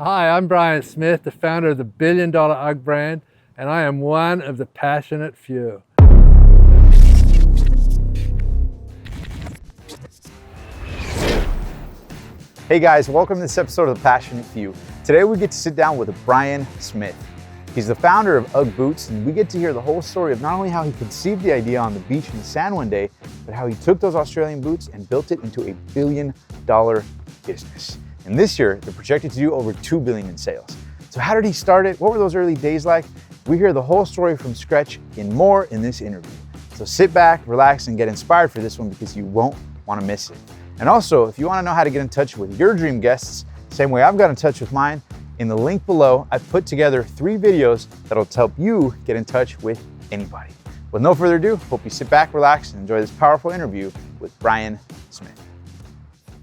Hi, I'm Brian Smith, the founder of the billion-dollar UGG brand, and I am one of the passionate few. Hey guys, welcome to this episode of The Passionate Few. Today we get to sit down with Brian Smith. He's the founder of UGG Boots, and we get to hear the whole story of not only how he conceived the idea on the beach in the sand one day, but how he took those Australian boots and built it into a billion-dollar business. And this year, they're projected to do over $2 billion in sales. So how did he start it? What were those early days like? We hear the whole story from scratch and more in this interview. So sit back, relax, and get inspired for this one because you won't want to miss it. And also, if you want to know how to get in touch with your dream guests, same way I've got in touch with mine, in the link below, I've put together 3 videos that'll help you get in touch with anybody. With no further ado, hope you sit back, relax, and enjoy this powerful interview with Brian Smith.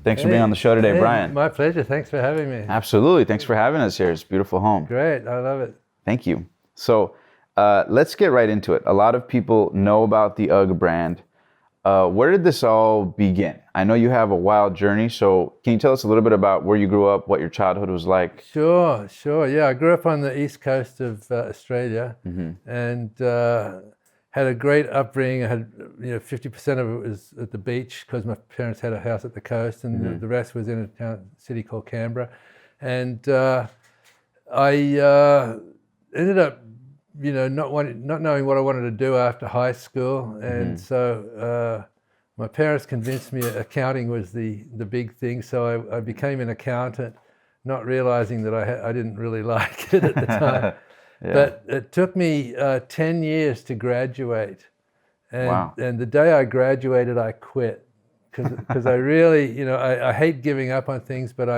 Thanks for being on the show today, Brian. My pleasure. Thanks for having me. Absolutely. Thanks for having us here. It's a beautiful home. Great. I love it. Thank you. So let's get right into it. A lot of people know about the UGG brand. Where did this all begin? I know you have a wild journey, so can you tell us a little bit about where you grew up, what your childhood was like? Sure. Yeah, I grew up on the east coast of Australia, and had a great upbringing. I had 50% of it was at the beach because my parents had a house at the coast, and the rest was in a city called Canberra. And I ended up not knowing what I wanted to do after high school, and so my parents convinced me accounting was the big thing. So I became an accountant, not realizing that I didn't really like it at the time. Yeah. But it took me 10 years to graduate, and Wow. And the day I graduated, I quit because I really, I hate giving up on things, but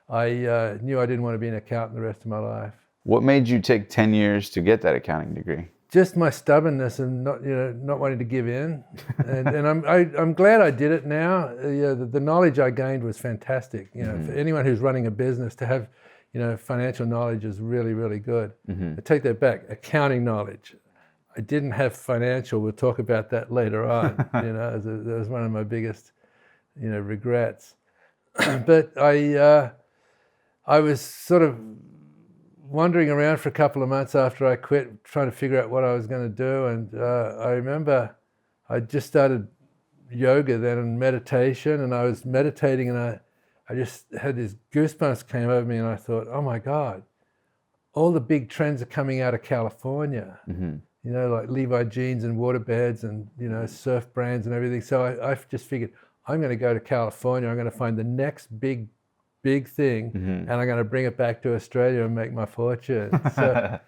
I knew I didn't want to be an accountant the rest of my life. What made you take 10 years to get that accounting degree? Just my stubbornness and not wanting to give in, and I'm glad I did it now. The knowledge I gained was fantastic. For anyone who's running a business to have, financial knowledge is really, really good. I take that back. Accounting knowledge. I didn't have financial. We'll talk about that later on. That was one of my biggest, regrets. But I was sort of wandering around for a couple of months after I quit, trying to figure out what I was going to do. And I remember I just started yoga then and meditation, and I was meditating, and I just had these goosebumps came over me, and I thought, oh my God, all the big trends are coming out of California, like Levi jeans and waterbeds and, surf brands and everything. So I just figured, I'm going to go to California. I'm going to find the next big thing, and I'm going to bring it back to Australia and make my fortune. So,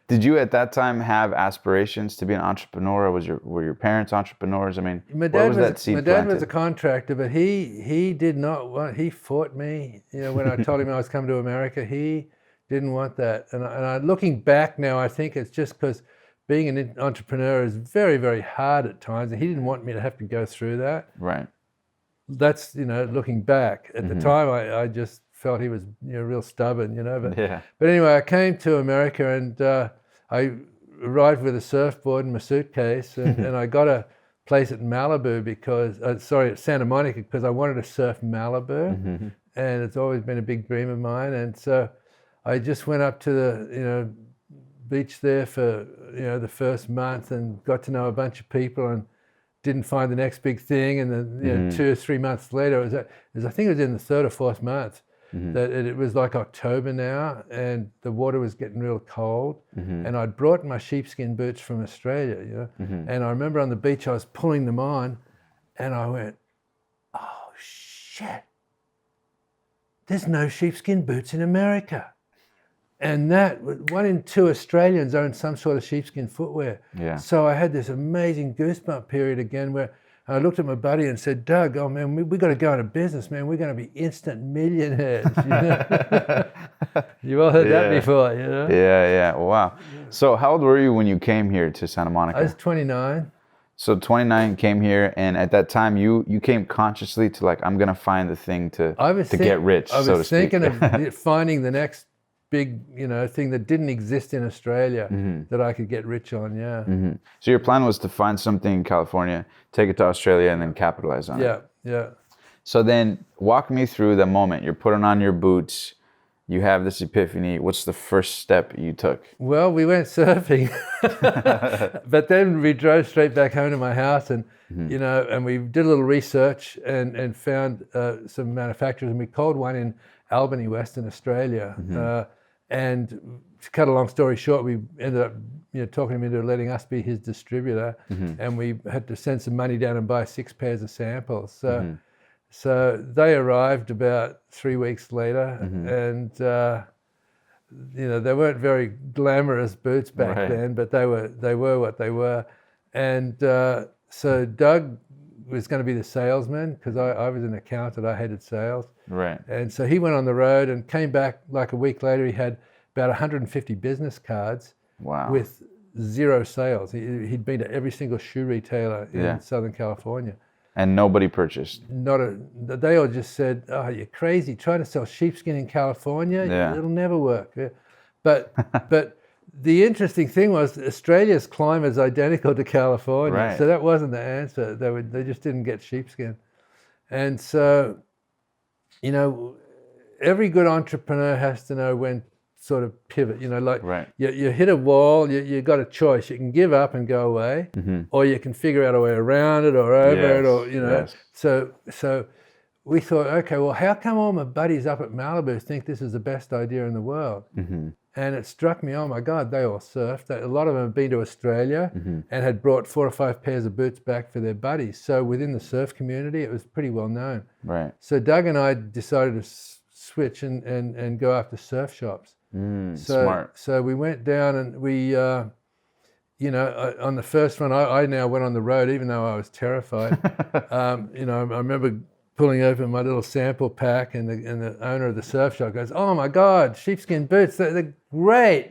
Did you at that time have aspirations to be an entrepreneur? Were your parents entrepreneurs? I mean, my where was that seed my dad planted? was a contractor, but he did not want. He fought me. When I told him I was coming to America, he didn't want that. And looking back now, I think it's just because being an entrepreneur is very, very hard at times, and he didn't want me to have to go through that. Right. That's looking back. At the time, I just felt he was real stubborn, But anyway, I came to America, and I arrived with a surfboard and my suitcase, and I got a place at Malibu at Santa Monica, because I wanted to surf Malibu, and it's always been a big dream of mine. And so I just went up to the beach there for the first month and got to know a bunch of people, and didn't find the next big thing. And then 2 or 3 months later, I think it was in the 3rd or 4th month, that it was like October now, and the water was getting real cold. And I'd brought my sheepskin boots from Australia, and I remember on the beach I was pulling them on, and I went, oh shit, there's no sheepskin boots in America. And that 1 in 2 Australians own some sort of sheepskin footwear. Yeah. So I had this amazing goosebump period again where I looked at my buddy and said, Doug, oh man, we got to go into business, man. We're going to be instant millionaires. You've all heard that before, Yeah. Wow. So how old were you when you came here to Santa Monica? I was 29. So 29, came here, and at that time you came consciously to like, I'm going to find the thing to get rich, so to speak. I was thinking of finding the next big, thing that didn't exist in Australia that I could get rich on. Yeah. So your plan was to find something in California, take it to Australia, and then capitalize on it. Yeah. So then walk me through the moment. You're putting on your boots, you have this epiphany. What's the first step you took? Well, we went surfing, but then we drove straight back home to my house, and and we did a little research and found some manufacturers, and we called one in Albany, Western Australia. And to cut a long story short, we ended up talking him into letting us be his distributor, and we had to send some money down and buy 6 pairs of samples. So they arrived about 3 weeks later, and they weren't very glamorous boots back then, but they were what they were. And so Doug was going to be the salesman, because I was an accountant. I hated sales. Right. And so he went on the road and came back like a week later. He had about 150 business cards. Wow. With 0 sales. He'd been to every single shoe retailer in Southern California. And nobody purchased. They all just said, "Oh, you're crazy! Trying to sell sheepskin in California, it'll never work." Yeah. But the interesting thing was Australia's climate is identical to California, so that wasn't the answer. They just didn't get sheepskin, and so every good entrepreneur has to know when sort of pivot. You hit a wall, you got a choice. You can give up and go away, or you can figure out a way around it or over it, or So we thought, okay, well, how come all my buddies up at Malibu think this is the best idea in the world? And it struck me, oh my God, they all surfed. A lot of them had been to Australia and had brought 4 or 5 pairs of boots back for their buddies. So within the surf community, it was pretty well known. Right. So Doug and I decided to switch and go after surf shops. Smart. So we went down, and we, on the first one, I now went on the road, even though I was terrified. I remember pulling open my little sample pack, and the owner of the surf shop goes, "Oh my God, sheepskin boots, they're great,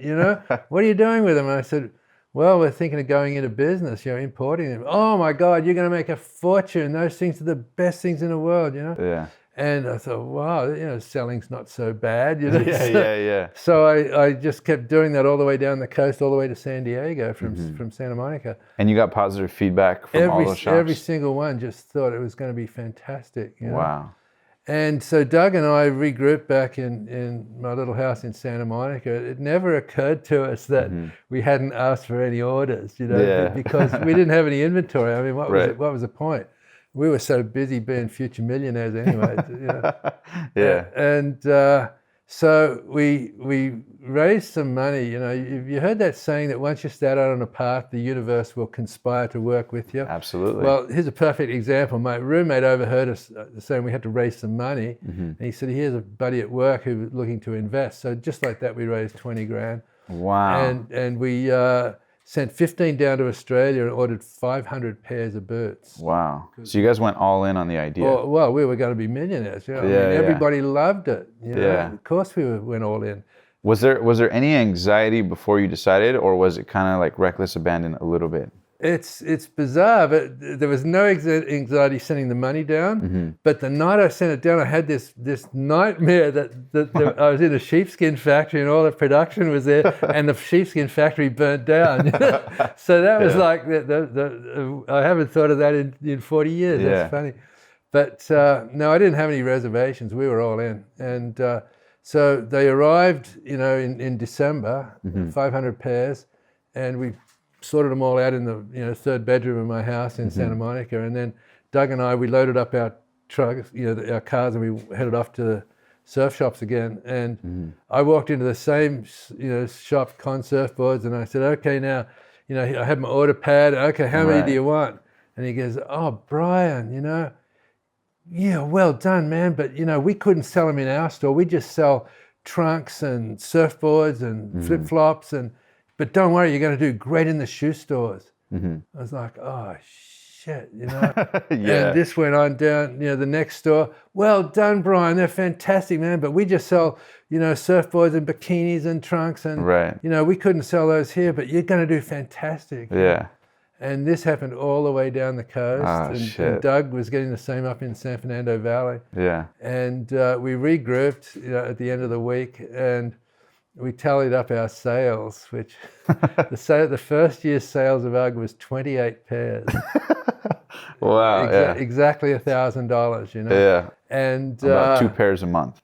what are you doing with them?" And I said, "Well, we're thinking of going into business, importing them." "Oh my God, you're going to make a fortune. Those things are the best things in the world, Yeah. And I thought, wow, selling's not so bad, Yeah. So I just kept doing that all the way down the coast, all the way to San Diego from Santa Monica. And you got positive feedback from all those shops? Every single one just thought it was going to be fantastic. Wow. And so Doug and I regrouped back in my little house in Santa Monica. It never occurred to us that we hadn't asked for any orders, because we didn't have any inventory. I mean, what was the point? We were so busy being future millionaires anyway. Yeah. And so we raised some money. You heard that saying that once you start out on a path, the universe will conspire to work with you. Absolutely. Well, here's a perfect example. My roommate overheard us saying we had to raise some money, and he said, "Here's a buddy at work who was looking to invest." So just like that, we raised 20 grand. Wow. And we sent 15 down to Australia and ordered 500 pairs of boots. Wow. So you guys went all in on the idea. Well, we were going to be millionaires. Everybody loved it. Of course we went all in. Was there any anxiety before you decided, or was it kind of like reckless abandon a little bit? It's bizarre, but there was no anxiety sending the money down. But the night I sent it down, I had this nightmare that I was in a sheepskin factory and all the production was there, and the sheepskin factory burnt down. So that was like I haven't thought of that in 40 years. That's funny. But no, I didn't have any reservations. We were all in, and so they arrived, in December, 500 pairs, and we sorted them all out in the 3rd bedroom of my house in Santa Monica, and then Doug and I, we loaded up our trucks, our cars, and we headed off to the surf shops again. And I walked into the same shop, Con Surfboards, and I said, "Okay, now, I had my order pad. Okay, how many do you want?" And he goes, "Oh, Brian, well done, man, but we couldn't sell them in our store. We just sell trunks and surfboards and flip-flops, but don't worry, you're going to do great in the shoe stores." I was like, oh, shit, And this went on down, the next store. "Well done, Brian. They're fantastic, man. But we just sell, surfboards and bikinis and trunks. And, we couldn't sell those here, but you're going to do fantastic." Yeah. And this happened all the way down the coast. And Doug was getting the same up in San Fernando Valley. Yeah. And we regrouped, at the end of the week, and we tallied up our sales, which the first year's sales of UGG was 28 pairs. Wow. Exactly $1,000, Yeah. And about 2 pairs a month.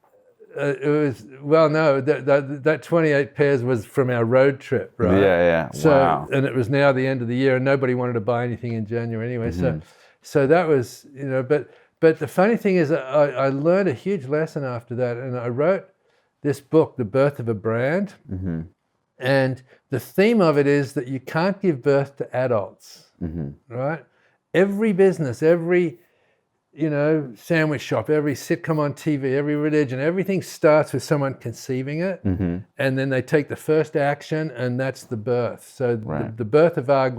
No, that 28 pairs was from our road trip, right? Yeah. So, Wow. and it was now the end of the year, and nobody wanted to buy anything in January anyway. So that was, but the funny thing is, I learned a huge lesson after that, and I wrote this book, The Birth of a Brand, and the theme of it is that you can't give birth to adults, right? Every business, every sandwich shop, every sitcom on TV, every religion, everything starts with someone conceiving it, and then they take the first action, and that's the birth. So the birth of UGG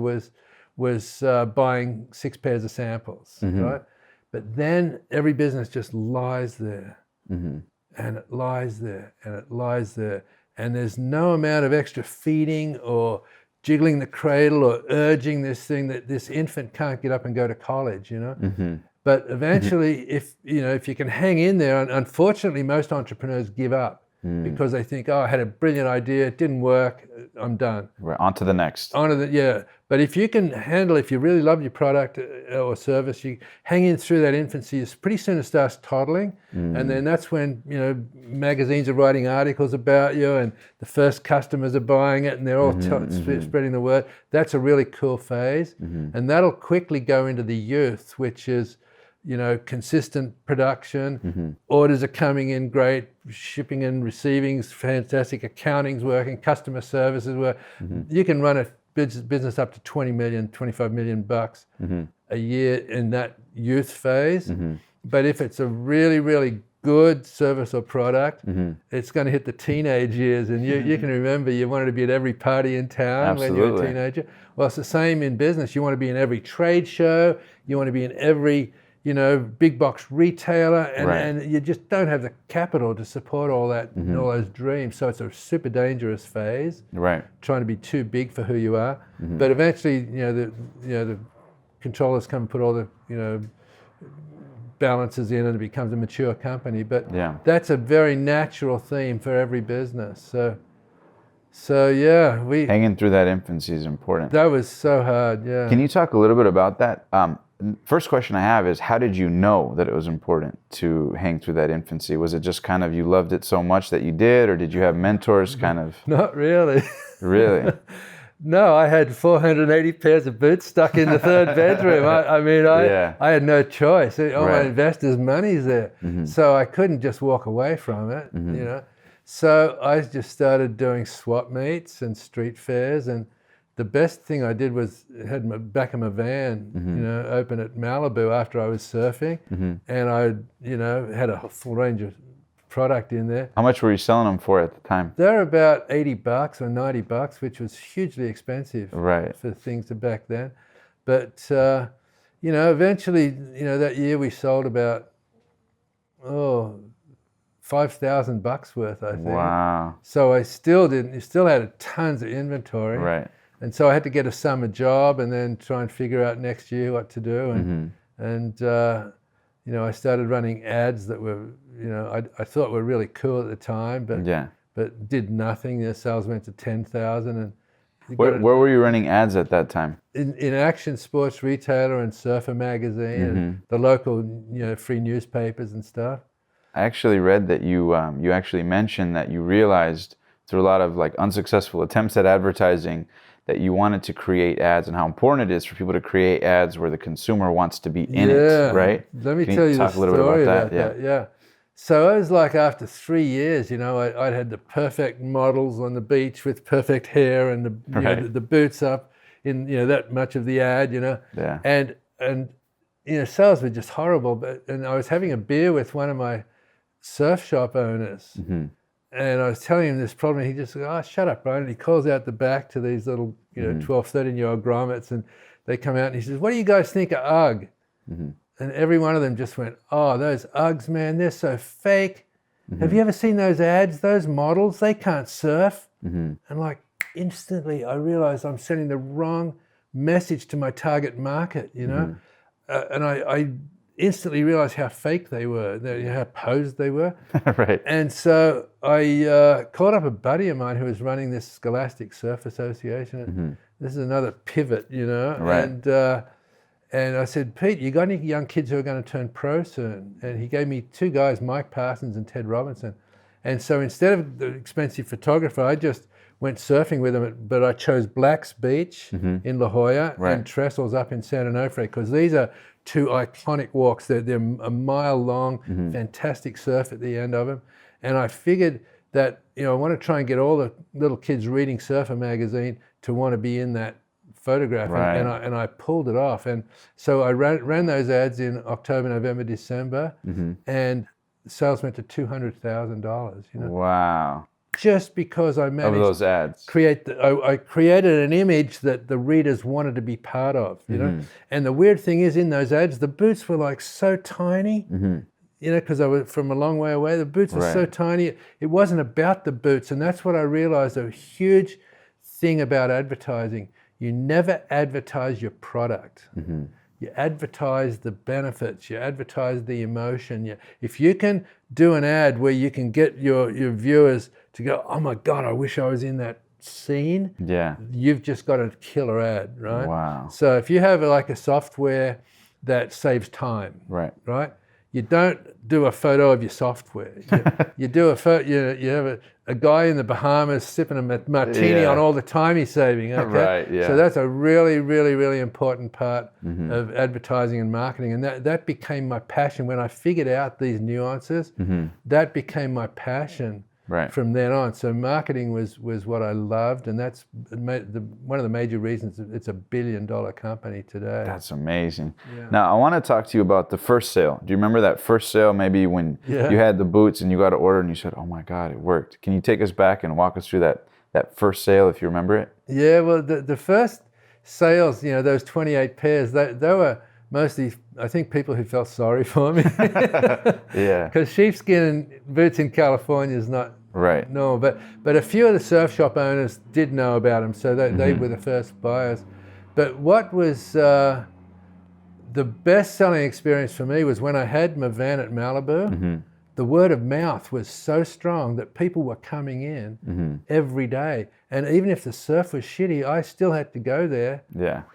was buying 6 pairs of samples, right? But then every business just lies there, and it lies there, and it lies there, and there's no amount of extra feeding or jiggling the cradle or urging this thing that this infant can't get up and go to college, But eventually, if you can hang in there, and unfortunately, most entrepreneurs give up because they think, oh, I had a brilliant idea, it didn't work, I'm done. Right, on to the next. But if you can handle, if you really love your product or service, you hang in through that infancy. Pretty soon it starts toddling, and then that's when magazines are writing articles about you, and the first customers are buying it, and they're all spreading the word. That's a really cool phase, and that'll quickly go into the youth, which is consistent production, orders are coming in great, shipping and receiving's fantastic, accounting's working, customer services work. You can run a business up to 20 million, 25 million bucks a year in that youth phase. But if it's a really, really good service or product, it's going to hit the teenage years, and you can remember you wanted to be at every party in town when you were a teenager. Well, it's the same in business. You want to be in every trade show, you want to be in every big box retailer, and you just don't have the capital to support all that, all those dreams. So it's a super dangerous phase. Right. Trying to be too big for who you are. But eventually, the controllers come and put all the, balances in, and it becomes a mature company. But that's a very natural theme for every business. So yeah, hanging through that infancy is important. That was so hard. Yeah. Can you talk a little bit about that? First question I have is, how did you know that it was important to hang through that infancy? Was it just kind of you loved it so much that you did, or did you have mentors kind of? Not really. Really? No, I had 480 pairs of boots stuck in the third bedroom. I had no choice. All my investors' money's there. So I couldn't just walk away from it, So I just started doing swap meets and street fairs, and the best thing I did was had my back of my van, open at Malibu after I was surfing, and I, had a full range of product in there. How much were you selling them for at the time? They're about $80 or $90, which was hugely expensive for things back then. But eventually, that year we sold about $5,000 worth, I think. Wow! So I still had tons of inventory. Right. And so I had to get a summer job and then try and figure out next year what to do. And I started running ads that were, I thought were really cool at the time, but did nothing. The sales went to 10,000. And where were you running ads at that time? In Action Sports Retailer and Surfer Magazine, and the local, free newspapers and stuff. I actually read that you actually mentioned that you realized through a lot of unsuccessful attempts at advertising that you wanted to create ads, and how important it is for people to create ads where the consumer wants to be in it, right? Let me tell you the story about that. Yeah. So it was after 3 years, I'd had the perfect models on the beach with perfect hair and the boots up in, that much of the ad, and sales were just horrible. And I was having a beer with one of my surf shop owners. And I was telling him this problem. He just said, "Oh, shut up, Brian." And he calls out the back to these little, 12, 13-year-old grommets, and they come out and he says, "What do you guys think of UGG?" And every one of them just went, "Oh, those UGGs, man, they're so fake. Have you ever seen those ads? Those models, they can't surf." And instantly I realized I'm sending the wrong message to my target market, and I instantly realized how fake they were, how posed they were. Right. And so I called up a buddy of mine who was running this Scholastic Surf Association. This is another pivot, Right. And I said, "Pete, you got any young kids who are going to turn pro soon?" And he gave me 2 guys, Mike Parsons and Ted Robinson. And so instead of the expensive photographer, I just went surfing with them, but I chose Black's Beach in La Jolla and Trestles up in San Onofre, because these are two iconic walks. They're a mile long, fantastic surf at the end of them. And I figured that, I want to try and get all the little kids reading Surfer magazine to want to be in that photograph. And I pulled it off. And so I ran those ads in October, November, December, and sales went to $200,000. Wow. Just because I managed of those ads. I created an image that the readers wanted to be part of, And the weird thing is, in those ads, the boots were like so tiny, because I was from a long way away. The boots were so tiny. It wasn't about the boots. And that's what I realized, a huge thing about advertising. You never advertise your product. You advertise the benefits. You advertise the emotion. If you can do an ad where you can get your viewers to go, oh my God, I wish I was in that scene. Yeah. You've just got a killer ad, right? Wow. So if you have like a software that saves time, right? You don't do a photo of your software. You do a photo. You have a guy in the Bahamas sipping a martini on all the time he's saving. Okay? Right. Yeah. So that's a really, really, really important part of advertising and marketing, and that became my passion when I figured out these nuances. That became my passion. From then on. So marketing was what I loved, and that's one of the major reasons it's a $1 billion company today. That's amazing. Yeah. Now, I want to talk to you about the first sale. Do you remember that first sale, maybe when you had the boots and you got an order and you said, oh my God, it worked. Can you take us back and walk us through that first sale, if you remember it? Yeah, well, the first sales, those 28 pairs, they were mostly, I think, people who felt sorry for me. Yeah. Because sheepskin boots in California is not normal. But a few of the surf shop owners did know about them, so they were the first buyers. But what was the best-selling experience for me was when I had my van at Malibu. The word of mouth was so strong that people were coming in every day. And even if the surf was shitty, I still had to go there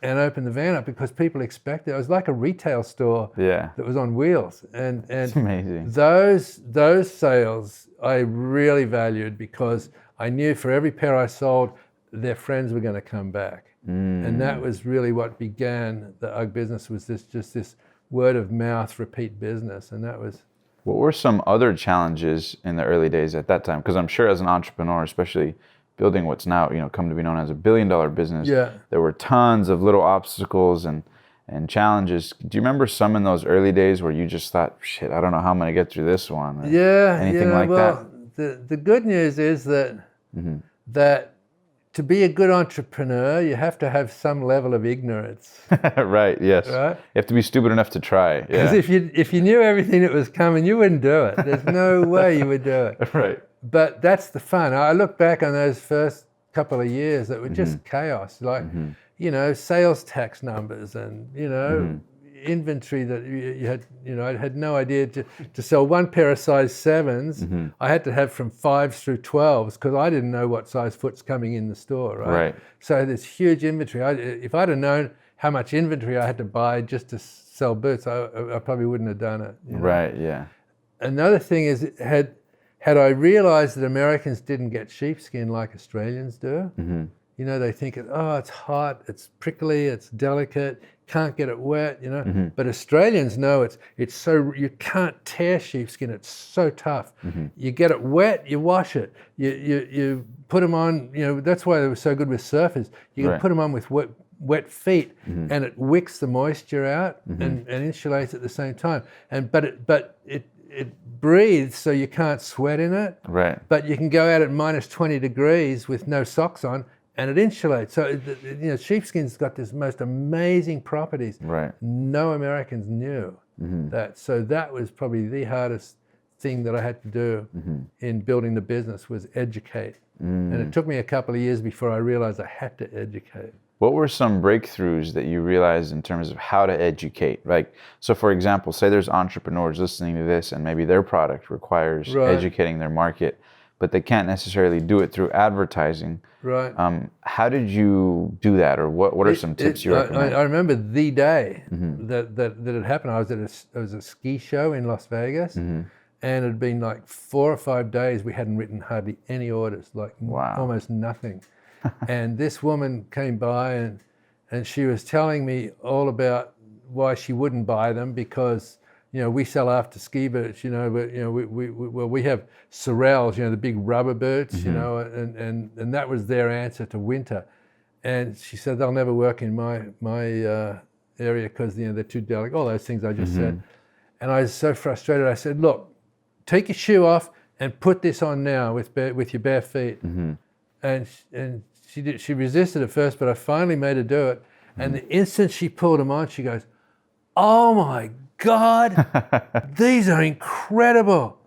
and open the van up because people expected it. It was like a retail store that was on wheels. And it's amazing. Those sales I really valued because I knew for every pair I sold, their friends were going to come back. And that was really what began the UGG business, was this word of mouth repeat business. And that was... What were some other challenges in the early days at that time? Because I'm sure as an entrepreneur, especially building what's now, come to be known as a $1 billion business, there were tons of little obstacles and challenges. Do you remember some in those early days where you just thought, shit, I don't know how I'm going to get through this one? Anything like that? The good news is that that to be a good entrepreneur, you have to have some level of ignorance. Right, yes. Right? You have to be stupid enough to try. Because if you knew everything that was coming, you wouldn't do it. There's no way you would do it. Right. But that's the fun. I look back on those first couple of years that were just chaos. Like, sales tax numbers and, inventory that you had, I had no idea to sell one pair of size 7s. I had to have from 5s through 12s because I didn't know what size foot's coming in the store, right? So there's huge inventory. If I'd have known how much inventory I had to buy just to sell boots, I probably wouldn't have done it. Right, yeah. Another thing is, had I realized that Americans didn't get sheepskin like Australians do, they think, it's hot, it's prickly, it's delicate, can't get it wet, But Australians know it's so, you can't tear sheepskin, it's so tough. You get it wet, you wash it. You put them on, that's why they were so good with surfers. You can put them on with wet feet and it wicks the moisture out and insulates at the same time. But it breathes, so you can't sweat in it. Right. But you can go out at minus 20 degrees with no socks on, and it insulates. So, sheepskin's got this most amazing properties. Right. No Americans knew that. So that was probably the hardest thing that I had to do in building the business, was educate. And it took me a couple of years before I realized I had to educate. What were some breakthroughs that you realized in terms of how to educate? Like, so for example, say there's entrepreneurs listening to this and maybe their product requires educating their market, but they can't necessarily do it through advertising. Right. How did you do that, or what are some tips you recommend? I remember the day that it happened. I was at a ski show in Las Vegas, and it had been like 4 or 5 days we hadn't written hardly any orders, like almost nothing. And this woman came by and she was telling me all about why she wouldn't buy them, because we sell after ski boots, but we have Sorels, the big rubber boots, and that was their answer to winter. And she said they'll never work in my area because they're too delicate, all those things I just said. And I was so frustrated. I said, look, take your shoe off and put this on now with your bare feet. And she resisted at first, but I finally made her do it. And the instant she pulled them on, she goes, oh my God, these are incredible.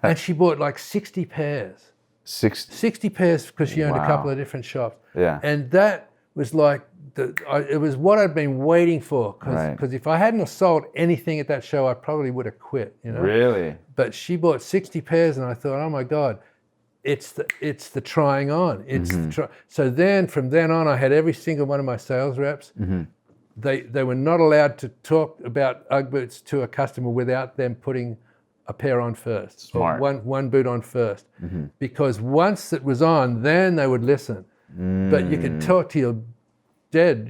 And she bought like 60 pairs. 60 pairs because she owned a couple of different shops. Yeah. And that was like, it was what I'd been waiting for. Because if I hadn't have sold anything at that show, I probably would have quit. Really? But she bought 60 pairs and I thought, oh my God, it's the trying on. So then from then on, I had every single one of my sales reps. They were not allowed to talk about UGG boots to a customer without them putting a pair on first. Smart. Or one boot on first. Because once it was on, then they would listen. But you could talk to your dead,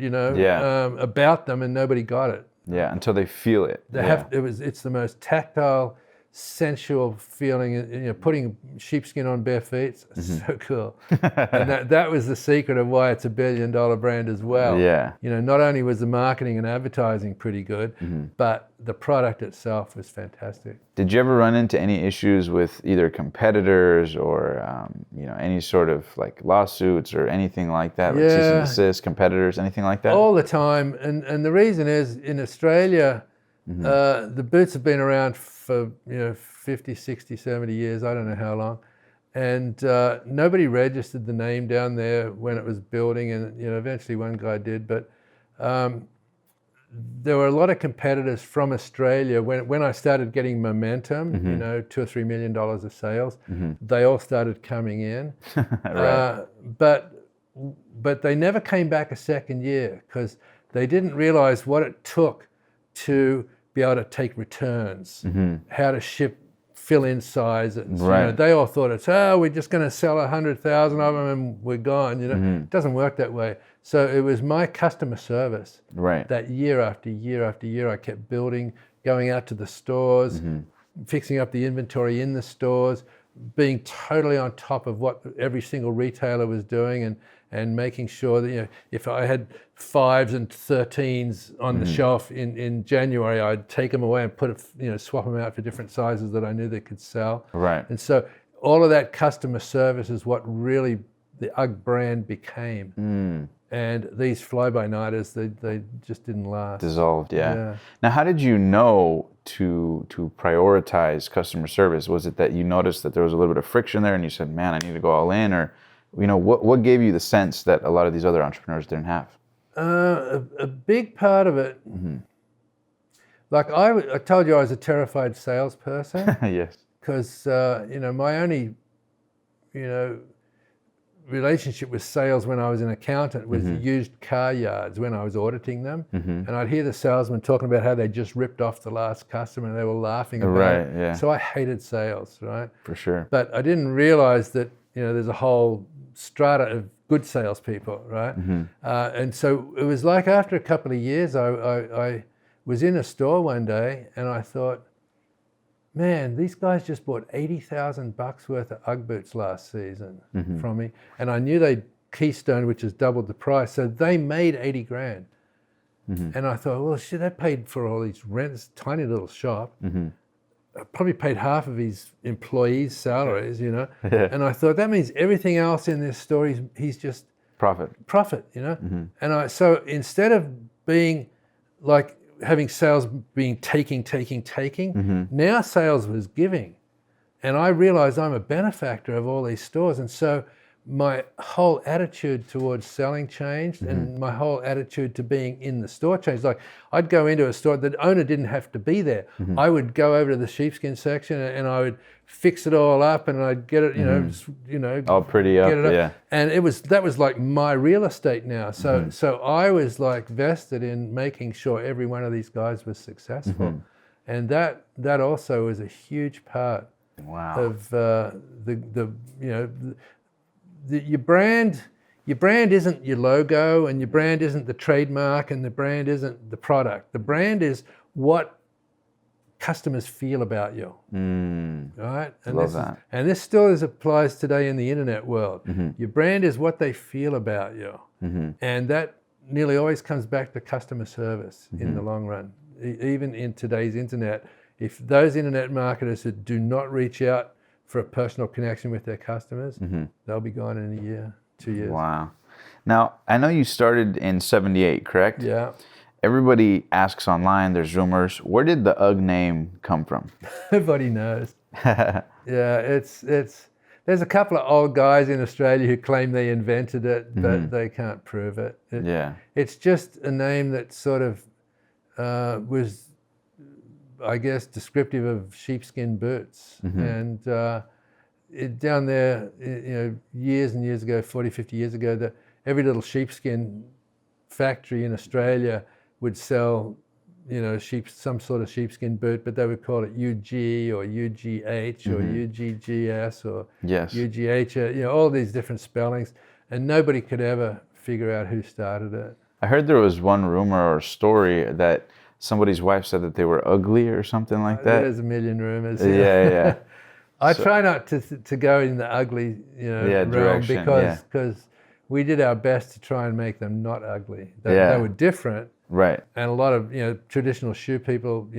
about them and nobody got it. Yeah, until they feel it. It's the most tactile, sensual feeling. Putting sheepskin on bare feet, so cool. And that was the secret of why it's a $1 billion brand as well. Yeah. Not only was the marketing and advertising pretty good, but the product itself was fantastic. Did you ever run into any issues with either competitors or any sort of like lawsuits or anything like that, like cease and desist, competitors, anything like that? All the time, and the reason is in Australia, the boots have been around for 50, 60, 70 years, I don't know how long, and nobody registered the name down there when it was building, and eventually one guy did, but there were a lot of competitors from Australia. When I started getting momentum, $2 or $3 million of sales, they all started coming in. Right. But they never came back a second year because they didn't realize what it took to be able to take returns, how to ship fill-in sizes. Right. They all thought we're just going to sell 100,000 of them and we're gone. It doesn't work that way. So it was my customer service that year after year after year I kept building, going out to the stores, fixing up the inventory in the stores, being totally on top of what every single retailer was doing, and making sure that if I had 5s and 13s on the shelf in January, I'd take them away and swap them out for different sizes that I knew they could sell. Right. And so all of that customer service is what really the UGG brand became. And these fly-by-nighters, they just didn't last. Dissolved, yeah. Now, how did you know to prioritize customer service? Was it that you noticed that there was a little bit of friction there and you said, man, I need to go all in? Or, what gave you the sense that a lot of these other entrepreneurs didn't have? A big part of it, like I told you I was a terrified salesperson. Yes. Because, my only, relationship with sales when I was an accountant was used car yards when I was auditing them. And I'd hear the salesman talking about how they just ripped off the last customer and they were laughing about it. Yeah. So I hated sales, right? For sure. But I didn't realize that, there's a whole strata of good salespeople, right? And so it was like after a couple of years, I was in a store one day and I thought, man, these guys just bought $80,000 worth of UGG boots last season from me. And I knew they'd Keystone, which has doubled the price. So they made 80 grand. And I thought, well, shit, they paid for all these rents, tiny little shop. I probably paid half of his employees' salaries, And I thought, that means everything else in this store, he's just profit, And so instead of being like, having sales being taking, now sales was giving. And I realized I'm a benefactor of all these stores. And so my whole attitude towards selling changed and my whole attitude to being in the store changed. Like I'd go into a store, the owner didn't have to be there. I would go over to the sheepskin section and I would fix it all up and I'd get it, all pretty up, yeah. And that was like my real estate now. So I was like vested in making sure every one of these guys was successful. And that also was a huge part Wow. of the you know your brand. Your brand isn't your logo, and your brand isn't the trademark, and the brand isn't the product. The brand is what customers feel about you, right? And Love that. And this still applies today in the internet world. Your brand is what they feel about you, and that nearly always comes back to customer service in the long run. Even in today's internet, if those internet marketers who do not reach out for a personal connection with their customers, they'll be gone in a year, 2 years. Wow. Now, I know you started in 78, correct? Yeah. Everybody asks online, there's rumors. Where did the UGG name come from? Nobody knows. Yeah, it's there's a couple of old guys in Australia who claim they invented it, but they can't prove it. It's just a name that sort of was, I guess, descriptive of sheepskin boots. And down there, years and years ago, 40, 50 years ago, every little sheepskin factory in Australia would sell, some sort of sheepskin boot, but they would call it UG or UGH or UGGS or UGH, all these different spellings, and nobody could ever figure out who started it. I heard there was one rumor or story that somebody's wife said that they were ugly or something like that. There's a million rumors. Yeah. I try not to go in the ugly, realm direction, because we did our best to try and make them not ugly. They were different, right? And a lot of traditional shoe people,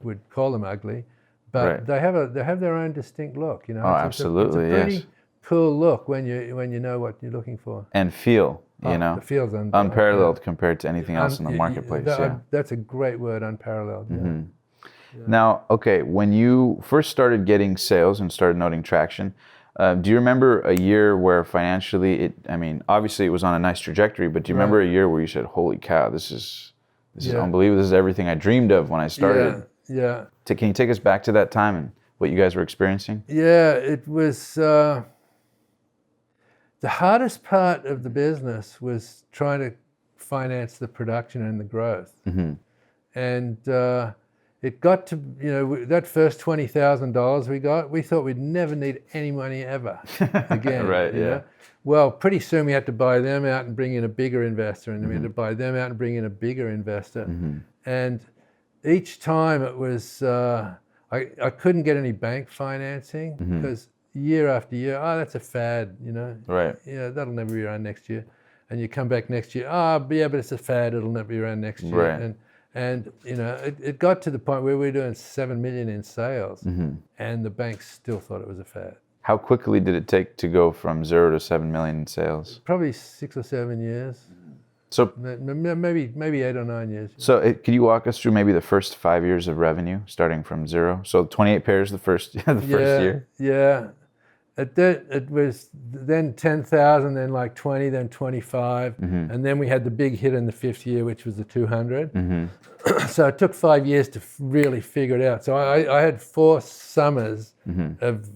would call them ugly, but they have their own distinct look. Oh, absolutely, it's a pretty cool look when you know what you're looking for. And feel, the feel's unparalleled compared to anything else in the marketplace. That's a great word, unparalleled. Yeah. Now, okay, when you first started getting sales and started noting traction, do you remember a year where financially obviously it was on a nice trajectory, but do you remember a year where you said, holy cow, this is unbelievable. This is everything I dreamed of when I started. Yeah. Can you take us back to that time and what you guys were experiencing? Yeah, it was, the hardest part of the business was trying to finance the production and the growth. And it got to, that first $20,000 we thought we'd never need any money ever again. Right, yeah. Well, pretty soon we had to buy them out and bring in a bigger investor, and then we had to buy them out and bring in a bigger investor. And each time it was, I couldn't get any bank financing because year after year, that's a fad, Right. That'll never be around next year. And you come back next year, but it's a fad, it'll never be around next year. Right. And it got to the point where we were doing $7 million in sales, and the banks still thought it was a fad. How quickly did it take to go from 0 to 7 million in sales? Probably 6 or 7 years. So maybe 8 or 9 years. So could you walk us through maybe the first 5 years of revenue, starting from 0? So 28 pairs the first year. Yeah. It was then 10,000, then like 20, then 25, and then we had the big hit in the 5th year, which was the 200. So it took 5 years to really figure it out. So I had 4 summers of,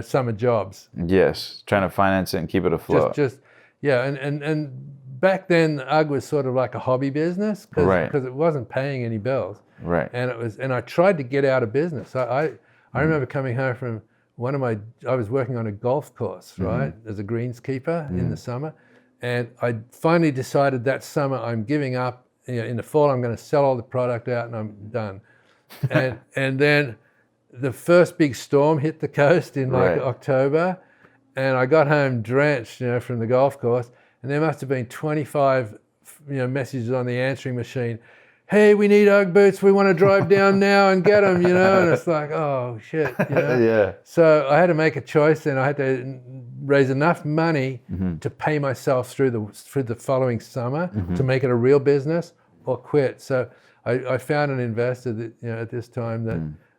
summer jobs. Yes, trying to finance it and keep it afloat. And back then UGG was sort of like a hobby business because it wasn't paying any bills. Right. And I tried to get out of business. I remember coming home from I was working on a golf course, right, as a greenskeeper in the summer. And I finally decided that summer I'm giving up. In the fall, I'm going to sell all the product out and I'm done. And then the first big storm hit the coast in October. And I got home drenched, from the golf course. And there must have been 25, messages on the answering machine. Hey, we need UGG boots. We want to drive down now and get them, And it's like, oh, shit, Yeah. So I had to make a choice, and I had to raise enough money to pay myself through the following summer to make it a real business or quit. So I found an investor that, at this time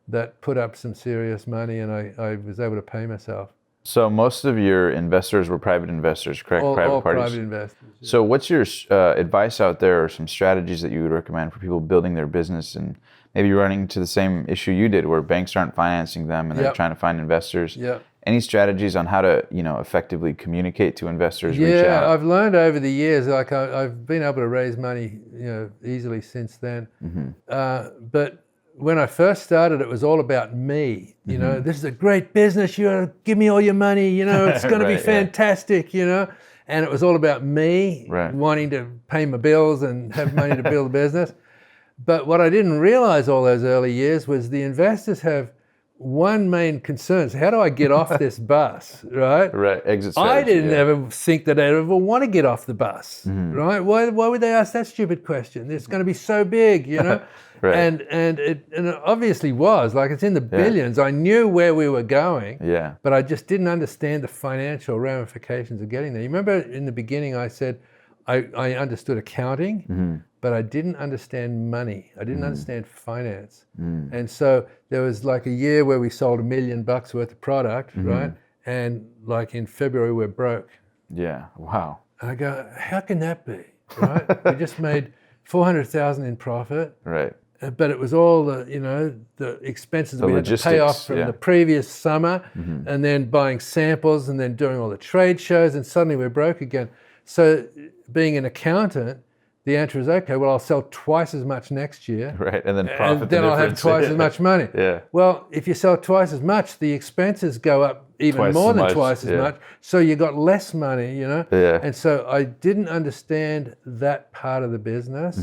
that put up some serious money, and I was able to pay myself. So most of your investors were private investors, correct? All parties. Private investors. Yeah. So what's your advice out there, or some strategies that you would recommend for people building their business and maybe running into the same issue you did, where banks aren't financing them and they're trying to find investors? Yeah. Any strategies on how to, effectively communicate to investors? Reach out? Yeah, I've learned over the years. Like I've been able to raise money, easily since then. But when I first started, it was all about me. You know, this is a great business. You give me all your money. You know, it's going to be fantastic. You know, and it was all about me wanting to pay my bills and have money to build a business. But what I didn't realize all those early years was the investors have one main concern: is how do I get off this bus, right? Right, exit strategy. I didn't ever think that I'd ever want to get off the bus, right? Why would they ask that stupid question? It's going to be so big, you know? And it obviously was, like it's in the billions. I knew where we were going, but I just didn't understand the financial ramifications of getting there. You remember in the beginning I said I understood accounting, but I didn't understand money. I didn't understand finance. And so there was like a year where we sold $1 million worth of product, right? And like in February, we're broke. Yeah, wow. And I go, how can that be, right? We just made $400,000 in profit. Right. But it was all the, you know, the expenses we had to pay off from the previous summer, and then buying samples and then doing all the trade shows, and suddenly we're broke again. So being an accountant, the answer is, okay, well, I'll sell twice as much next year. Right, and then profit and then I'll have twice as much money. Well, if you sell twice as much, the expenses go up even more than twice as much. So you got less money, you know? And so I didn't understand that part of the business.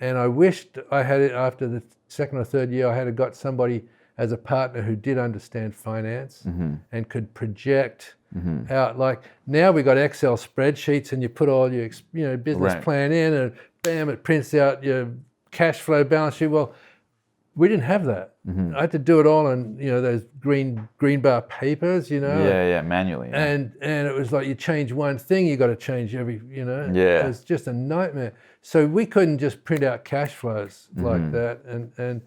And I wished I had it after the second or third year, I had got somebody as a partner who did understand finance and could project out. Like now we got Excel spreadsheets and you put all your business plan in and bam, it prints out your cash flow balance sheet. Well, we didn't have that. I had to do it all on, you know, those green bar papers, you know. Manually. And it was like you change one thing, you got to change every, you know. It was just a nightmare. So we couldn't just print out cash flows like that. And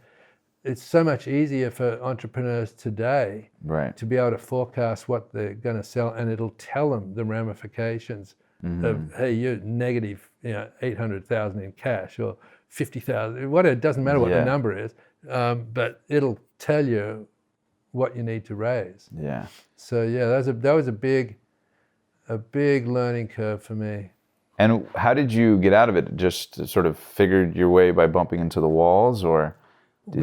it's so much easier for entrepreneurs today to be able to forecast what they're going to sell, and it'll tell them the ramifications of, hey, you're negative, you know, 800,000 in cash or 50,000, whatever. It doesn't matter what the number is, but it'll tell you what you need to raise. So that was a big learning curve for me. And how did you get out of it? Just sort of figured your way by bumping into the walls, or? I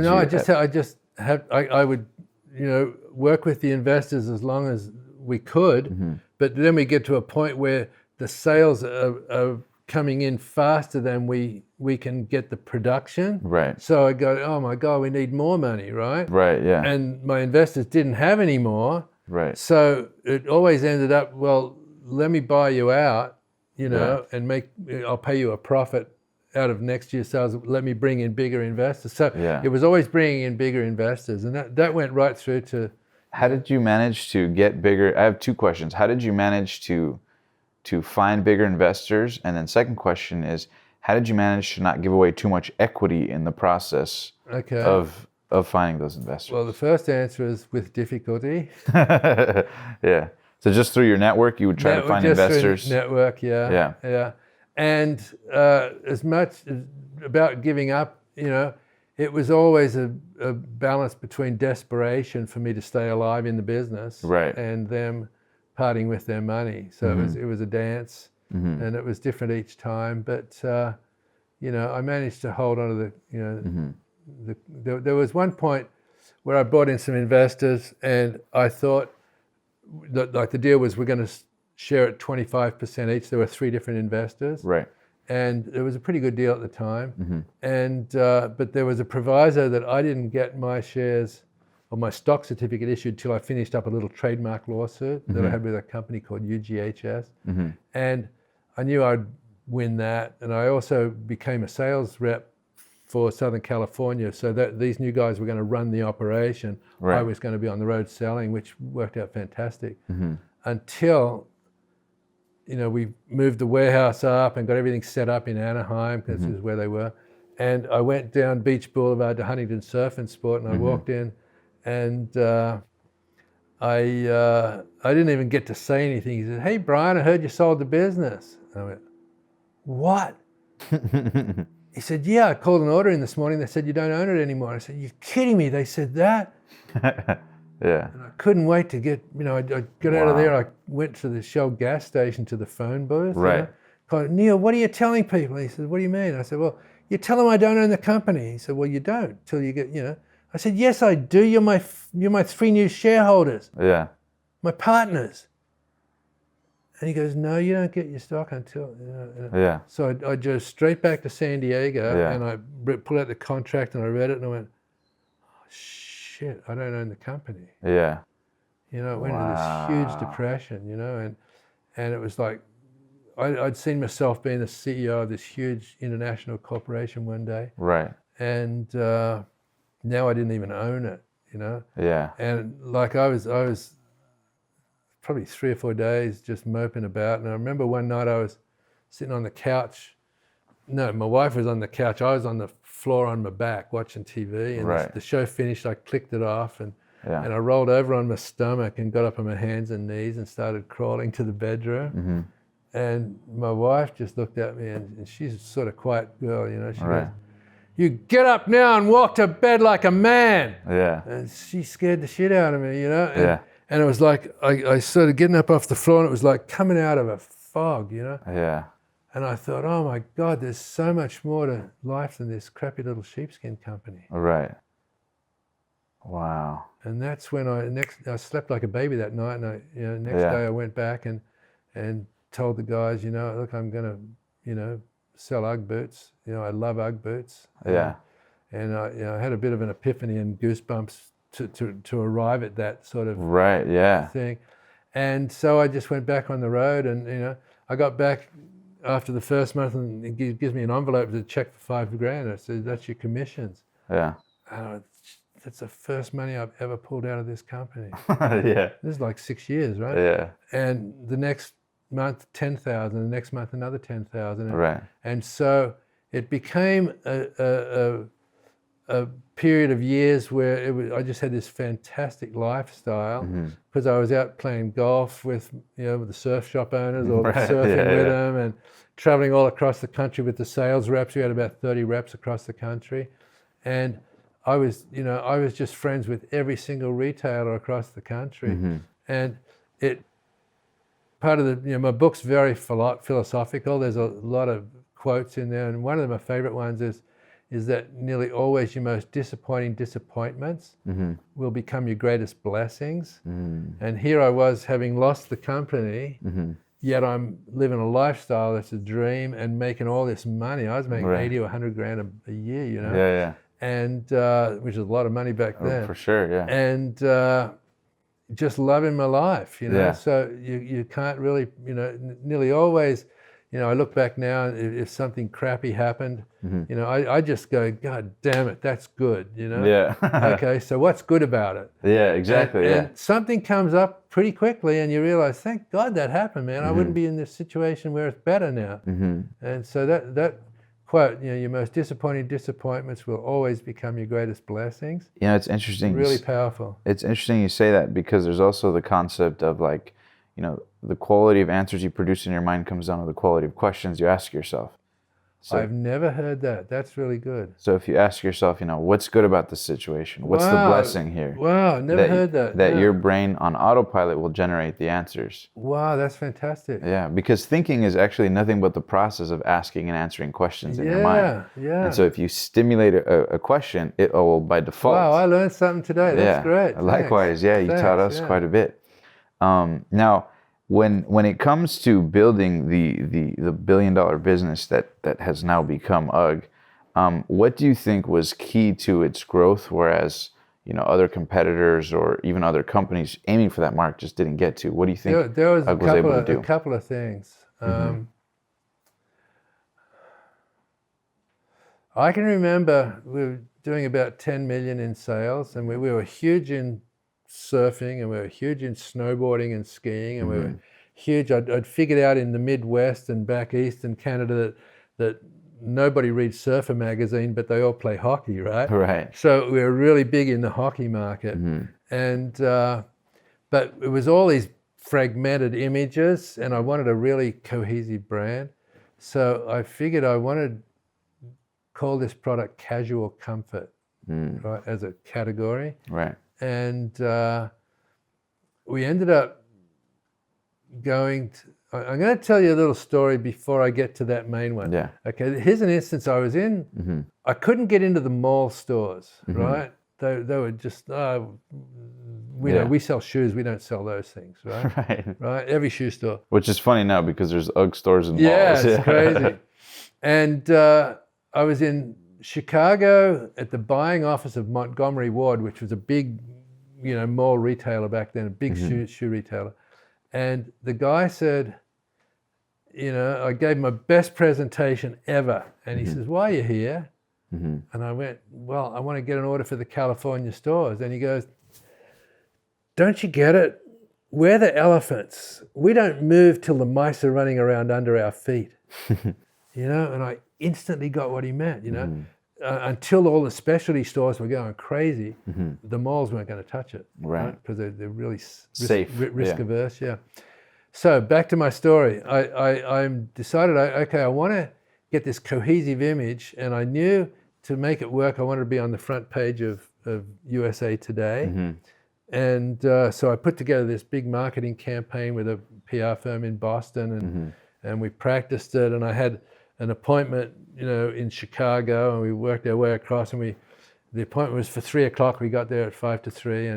would, you know, work with the investors as long as we could, but then we get to a point where the sales are coming in faster than we can get the production. So I go, oh my God, we need more money, right? And my investors didn't have any more. So it always ended up, well, let me buy you out, you know, and I'll pay you a profit out of next year's sales. Let me bring in bigger investors. So it was always bringing in bigger investors, and that went right through to. How did you manage to get bigger? I have two questions. How did you manage to find bigger investors? And then second question is, how did you manage to not give away too much equity in the process of finding those investors? Well, the first answer is with difficulty. So just through your network, you would try to find investors? Network, And as much about giving up, you know, it was always a balance between desperation for me to stay alive in the business and them parting with their money. So it was a dance, and it was different each time. But, you know, I managed to hold on to the, you know, there was one point where I brought in some investors, and I thought that, like, the deal was we're going to share it 25% each. There were 3 different investors. And it was a pretty good deal at the time. And but there was a proviso that I didn't get my shares or my stock certificate issued till I finished up a little trademark lawsuit that I had with a company called UGHS. And I knew I'd win that. And I also became a sales rep for Southern California, so that these new guys were going to run the operation. I was going to be on the road selling, which worked out fantastic. Until, you know, we moved the warehouse up and got everything set up in Anaheim, because this is where they were. And I went down Beach Boulevard to Huntington Surf and Sport, and I walked in, and I didn't even get to say anything. He said, "Hey, Brian, I heard you sold the business." And I went, "What?" He said, "Yeah, I called an order in this morning. They said you don't own it anymore." I said, "You're kidding me? They said that?" And I couldn't wait to get, you know, I got out of there. I went to the Shell gas station to the phone booth. Called, "Neil, what are you telling people?" He said, "What do you mean?" I said, "Well, You tell him I don't own the company. He said, well, you don't till you get, you know. I said, yes, I do. You're my 3 new shareholders, Yeah. my partners. And he goes, no, you don't get your stock until, you know. Yeah. So I drove straight back to San Diego, Yeah. and I pulled out the contract and I read it, and I went, oh, shit, I don't own the company. Yeah. You know, it went into this huge depression, you know, and it was like, I'd seen myself being the CEO of this huge international corporation one day. Right. And now I didn't even own it, you know. Yeah. And like I was probably 3 or 4 days just moping about. And I remember one night I was sitting on the couch. No, my wife was on the couch. I was on the floor on my back watching TV. And Right. the show finished. I clicked it off and Yeah. I rolled over on my stomach and got up on my hands and knees and started crawling to the bedroom. Mm-hmm. And my wife just looked at me, and she's a sort of quiet girl, you know. She Right. goes, you get up now and walk to bed like a man. Yeah. And she scared the shit out of me, you know. And, Yeah. and it was like, I started getting up off the floor, and it was like coming out of a fog, you know. Yeah. And I thought, oh my God, there's so much more to life than this crappy little sheepskin company. Right. Wow. And that's when I slept like a baby that night, and next Yeah. day I went back and told the guys, you know, look, I'm gonna, you know, sell UGG boots. You know, I love UGG boots. Yeah. And I had a bit of an epiphany and goosebumps to arrive at that sort of Right. Yeah. thing. And so I just went back on the road, and you know, I got back after the first month, and it gives me an envelope to check for $5,000. I said, that's your commissions. Yeah. That's the first money I've ever pulled out of this company. Yeah. This is like 6 years, right? Yeah. And the next month, 10,000. The next month, another 10,000. Right. And so it became a period of years where I just had this fantastic lifestyle because I was out playing golf with, you know, with the surf shop owners or Right. surfing with them, and traveling all across the country with the sales reps. We had about 30 reps across the country, and I was just friends with every single retailer across the country, and part of the, you know, my book's very philosophical. There's a lot of quotes in there, and one of my favorite ones is that nearly always your most disappointing disappointments will become your greatest blessings. And here I was, having lost the company, yet I'm living a lifestyle that's a dream and making all this money. I was making 80 or 100 grand a year, you know. Yeah. Yeah. And which is a lot of money back then. Oh, for sure. Yeah. And just loving my life, you know. Yeah. So you can't really, you know, nearly always, you know, I look back now, if something crappy happened, you know, I just go, God damn it, that's good, you know. Yeah. Okay, so what's good about it? Yeah. Exactly. And something comes up pretty quickly, and you realize, thank God that happened, man. I wouldn't be in this situation where it's better now. And so that quote, you know, your most disappointing disappointments will always become your greatest blessings. You know, it's interesting. Really powerful. It's interesting you say that, because there's also the concept of, like, you know, the quality of answers you produce in your mind comes down to the quality of questions you ask yourself. So, I've never heard that. That's really good. so if you ask yourself, you know, what's good about this situation? What's the Wow. blessing here? Wow, never heard that. That No. your brain on autopilot will generate the answers. Wow, that's fantastic. Yeah, because thinking is actually nothing but the process of asking and answering questions in your mind. Yeah. And so if you stimulate a question, it will by default. Wow, I learned something today. That's great. Likewise, Thanks. yeah, you taught us quite a bit. Now, when it comes to building the billion-dollar business that has now become UGG, what do you think was key to its growth, whereas, you know, other competitors or even other companies aiming for that mark just didn't get to? What do you think there was UGG was able to do? a couple of things. I can remember we were doing about 10 million in sales, and we were huge in surfing, and we were huge in snowboarding and skiing, and we were huge. I'd figured out in the Midwest and back east in Canada that nobody reads Surfer magazine, but they all play hockey, right? Right. So we were really big in the hockey market, and but it was all these fragmented images, and I wanted a really cohesive brand. So I figured I wanted to call this product casual comfort, right, as a category. Right. And we ended up going I'm going to tell you a little story before I get to that main one. Yeah. Okay, here's an instance I was in. I couldn't get into the mall stores, right? They were just, we sell shoes, we don't sell those things, right? Right, every shoe store. Which is funny now because there's UGG stores in malls. Yeah, it's crazy. And I was in Chicago at the buying office of Montgomery Ward, which was a big, mall retailer back then, a big shoe retailer. And the guy said, I gave my best presentation ever. And he says, why are you here? And I went, well, I want to get an order for the California stores. And he goes, don't you get it? We're the elephants. We don't move till the mice are running around under our feet. And I instantly got what he meant, until all the specialty stores were going crazy, the malls weren't going to touch it. Right. Because they're really safe, risk averse, So back to my story. I decided, I want to get this cohesive image, and I knew to make it work, I wanted to be on the front page of USA Today. And so I put together this big marketing campaign with a PR firm in Boston, and we practiced it, and I had an appointment, in Chicago, and we worked our way across, and the appointment was for 3:00. We got there at 5 to 3,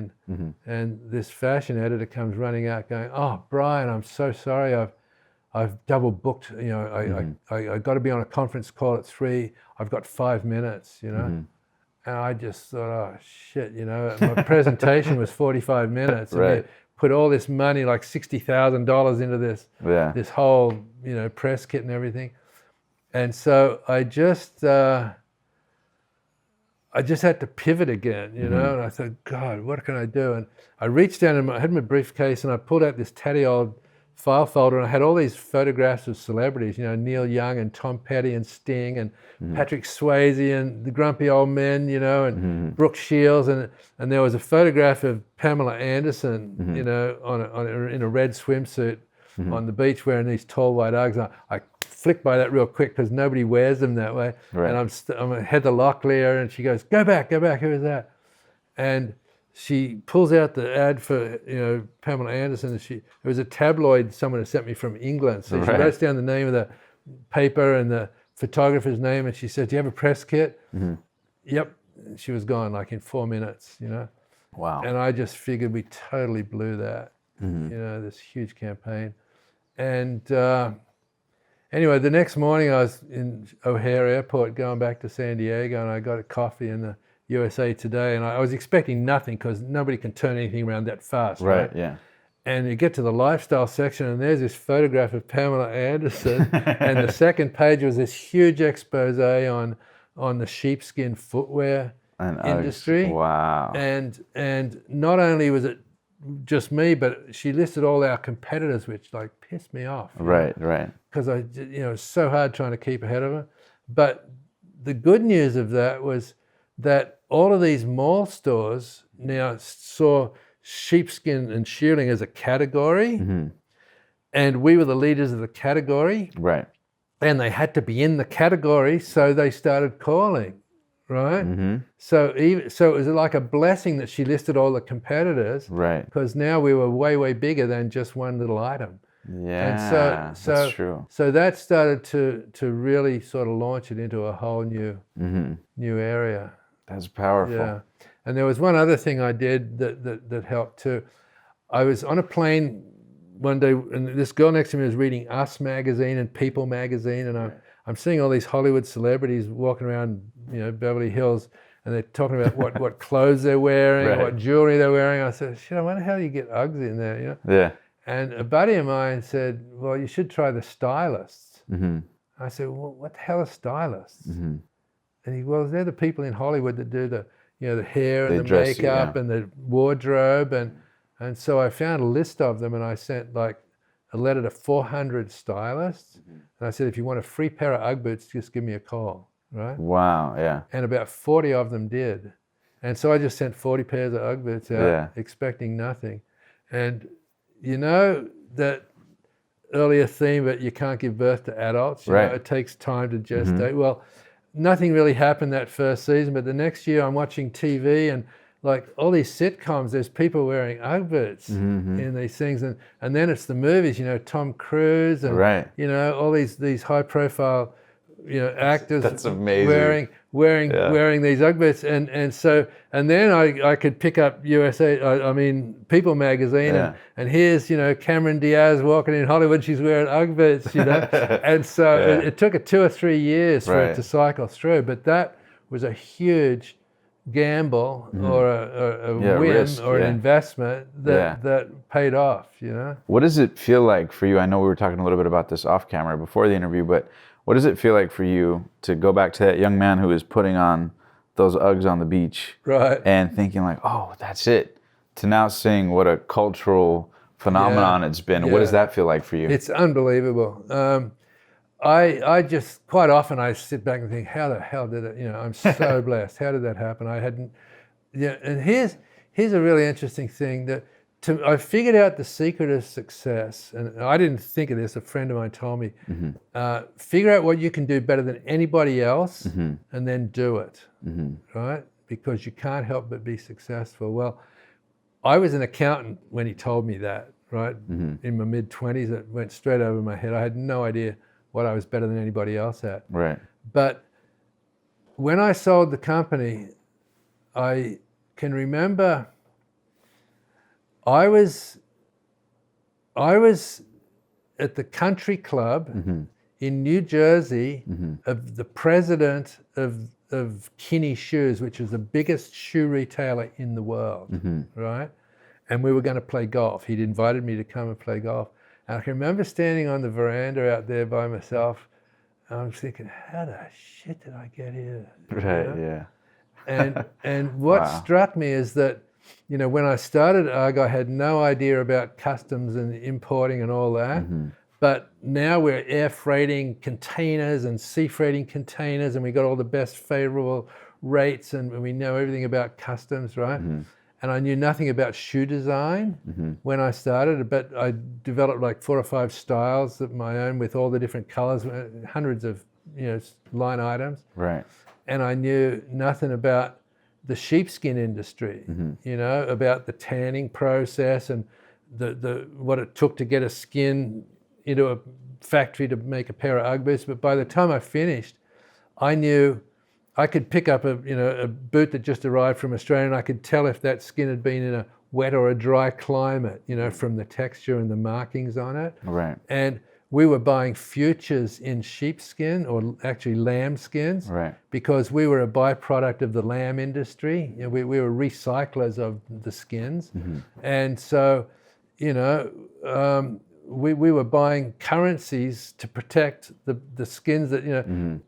and this fashion editor comes running out going, oh, Brian, I'm so sorry, I've double booked, I got to be on a conference call at 3, I've got 5 minutes, And I just thought, oh shit, my presentation was 45 minutes, and we put all this money, like $60,000 into this whole, press kit and everything. And so I just had to pivot again, and I thought, God, what can I do? And I reached down and I had my briefcase, and I pulled out this tatty old file folder, and I had all these photographs of celebrities, Neil Young and Tom Petty and Sting and Patrick Swayze and the Grumpy Old Men, and Brooke Shields, and there was a photograph of Pamela Anderson, in a red swimsuit on the beach wearing these tall white Uggs. And I flicked by that real quick because nobody wears them that way. Right. And I'm Heather Locklear, and she goes, go back, who is that? And she pulls out the ad for Pamela Anderson. And it was a tabloid someone had sent me from England. So she writes down the name of the paper and the photographer's name, and she said, do you have a press kit? Yep. And she was gone like in 4 minutes, Wow. And I just figured we totally blew that, this huge campaign. And anyway, the next morning I was in O'Hare Airport going back to San Diego, and I got a coffee in the USA Today, and I was expecting nothing because nobody can turn anything around that fast. Right, yeah. And you get to the lifestyle section, and there's this photograph of Pamela Anderson, and the second page was this huge expose on the sheepskin footwear industry. Wow. And not only was it just me, but she listed all our competitors, which like pissed me off. Right. Because it's so hard trying to keep ahead of her. But the good news of that was that all of these mall stores now saw sheepskin and shearling as a category, and we were the leaders of the category. Right. And they had to be in the category, so they started calling. Right. So it was like a blessing that she listed all the competitors. Right. Because now we were way, way bigger than just one little item. Yeah. And so that's true. So that started to really sort of launch it into a whole new area. That's powerful. Yeah. And there was one other thing I did that helped too. I was on a plane one day, and this girl next to me was reading Us magazine and People magazine, and I'm seeing all these Hollywood celebrities walking around, Beverly Hills, and they're talking about what clothes they're wearing, what jewelry they're wearing. I said, shit, I wonder how you get Uggs in there, Yeah. And a buddy of mine said, well, you should try the stylists. I said, well, what the hell are stylists? And they're the people in Hollywood that do the hair and the makeup and the wardrobe. And so I found a list of them, and I sent like a letter to 400 stylists. And I said, if you want a free pair of UGG boots, just give me a call, right? Wow, yeah. And about 40 of them did. And so I just sent 40 pairs of UGG boots out, expecting nothing. And that earlier theme that you can't give birth to adults, it takes time to gestate. Well, nothing really happened that first season, but the next year I'm watching TV, and like all these sitcoms, there's people wearing UGG boots in these things, and then it's the movies, Tom Cruise and Right. all these high profile actors That's amazing. wearing these UGG boots, and then I could pick up People magazine, and here's Cameron Diaz walking in Hollywood, she's wearing UGG boots, and so it took it 2 or 3 years for it to cycle through, but that was a huge gamble or a whim risk, or an investment that paid off. What does it feel like for you? I know we were talking a little bit about this off camera before the interview, but what does it feel like for you to go back to that young man who is putting on those Uggs on the beach, right, and thinking like, oh, that's it, to now seeing what a cultural phenomenon it's been? What does that feel like for you? It's unbelievable. I just, quite often I sit back and think, how the hell did it, I'm so blessed. How did that happen? I hadn't, and here's a really interesting thing that I figured out the secret of success, and I didn't think of this, a friend of mine told me, figure out what you can do better than anybody else and then do it, right? Because you can't help but be successful. Well, I was an accountant when he told me that, right? In my mid-20s, it went straight over my head. I had no idea what I was better than anybody else at. Right. But when I sold the company, I can remember I was at the country club in New Jersey of the president of Kinney Shoes, which is the biggest shoe retailer in the world, right? And we were going to play golf. He'd invited me to come and play golf. And I can remember standing on the veranda out there by myself. And I was thinking, how the shit did I get here? Right, yeah. And what struck me is that, when I started UGG, I had no idea about customs and importing and all that. But now we're air freighting containers and sea freighting containers, and we got all the best favorable rates, and we know everything about customs, right? And I knew nothing about shoe design when I started, but I developed like 4 or 5 styles of my own with all the different colors, hundreds of line items. Right. And I knew nothing about the sheepskin industry, about the tanning process and the what it took to get a skin into a factory to make a pair of UGG boots. But by the time I finished, I knew I could pick up a boot that just arrived from Australia, and I could tell if that skin had been in a wet or a dry climate, from the texture and the markings on it. Right. And we were buying futures in sheepskin, or actually lambskins, right, because we were a byproduct of the lamb industry. We were recyclers of the skins. And so, we were buying currencies to protect the skins that,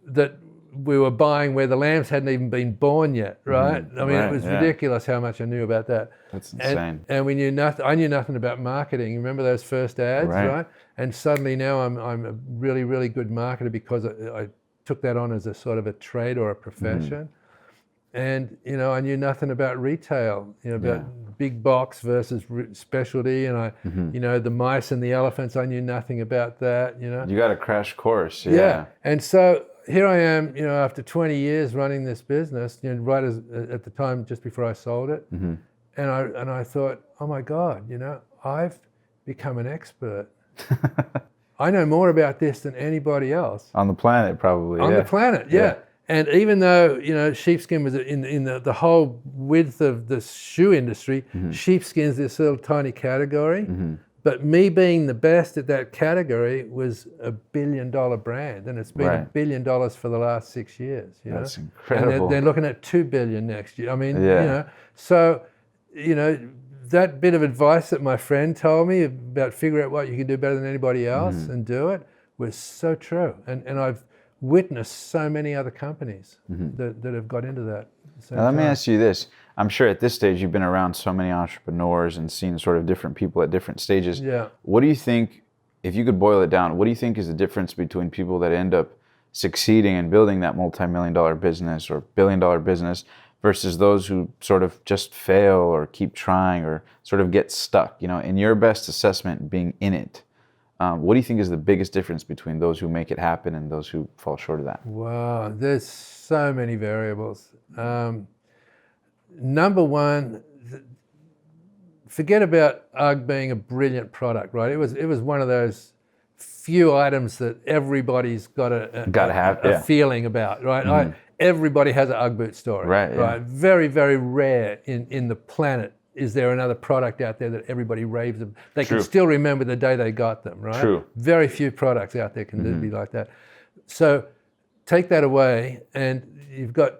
that we were buying where the lambs hadn't even been born yet, right? I mean, it was ridiculous how much I knew about that. That's insane. And we knew nothing. I knew nothing about marketing. Remember those first ads, right? And suddenly now I'm a really, really good marketer because I took that on as a sort of a trade or a profession. And I knew nothing about retail, about big box versus specialty, and I, the mice and the elephants. I knew nothing about that. You got a crash course. Yeah. And so here I am, after 20 years running this business, right at the time just before I sold it, and I thought, oh my God, I've become an expert. I know more about this than anybody else on the planet, probably. On the planet, yeah. And even though sheepskin was in the whole width of the shoe industry, sheepskin's this little tiny category. But me being the best at that category was a $1 billion brand, and it's been $1 billion for the last 6 years. That's incredible. And they're looking at $2 billion next year. I mean, so that bit of advice that my friend told me about figure out what you can do better than anybody else and do it was so true. And I've witnessed so many other companies that have got into that. Now, let me ask you this. I'm sure at this stage you've been around so many entrepreneurs and seen sort of different people at different stages. Yeah. What do you think, if you could boil it down, what do you think is the difference between people that end up succeeding and building that multi-million-dollar business or billion-dollar business versus those who sort of just fail or keep trying or sort of get stuck? In your best assessment, being in it, what do you think is the biggest difference between those who make it happen and those who fall short of that? Wow, there's so many variables. number one, forget about UGG being a brilliant product, right? It was one of those few items that everybody's got a feeling about, right? Everybody has an UGG boot story, right? Very, very rare in the planet is there another product out there that everybody raves about. They can still remember the day they got them, right? True. Very few products out there can be like that. So take that away, and you've got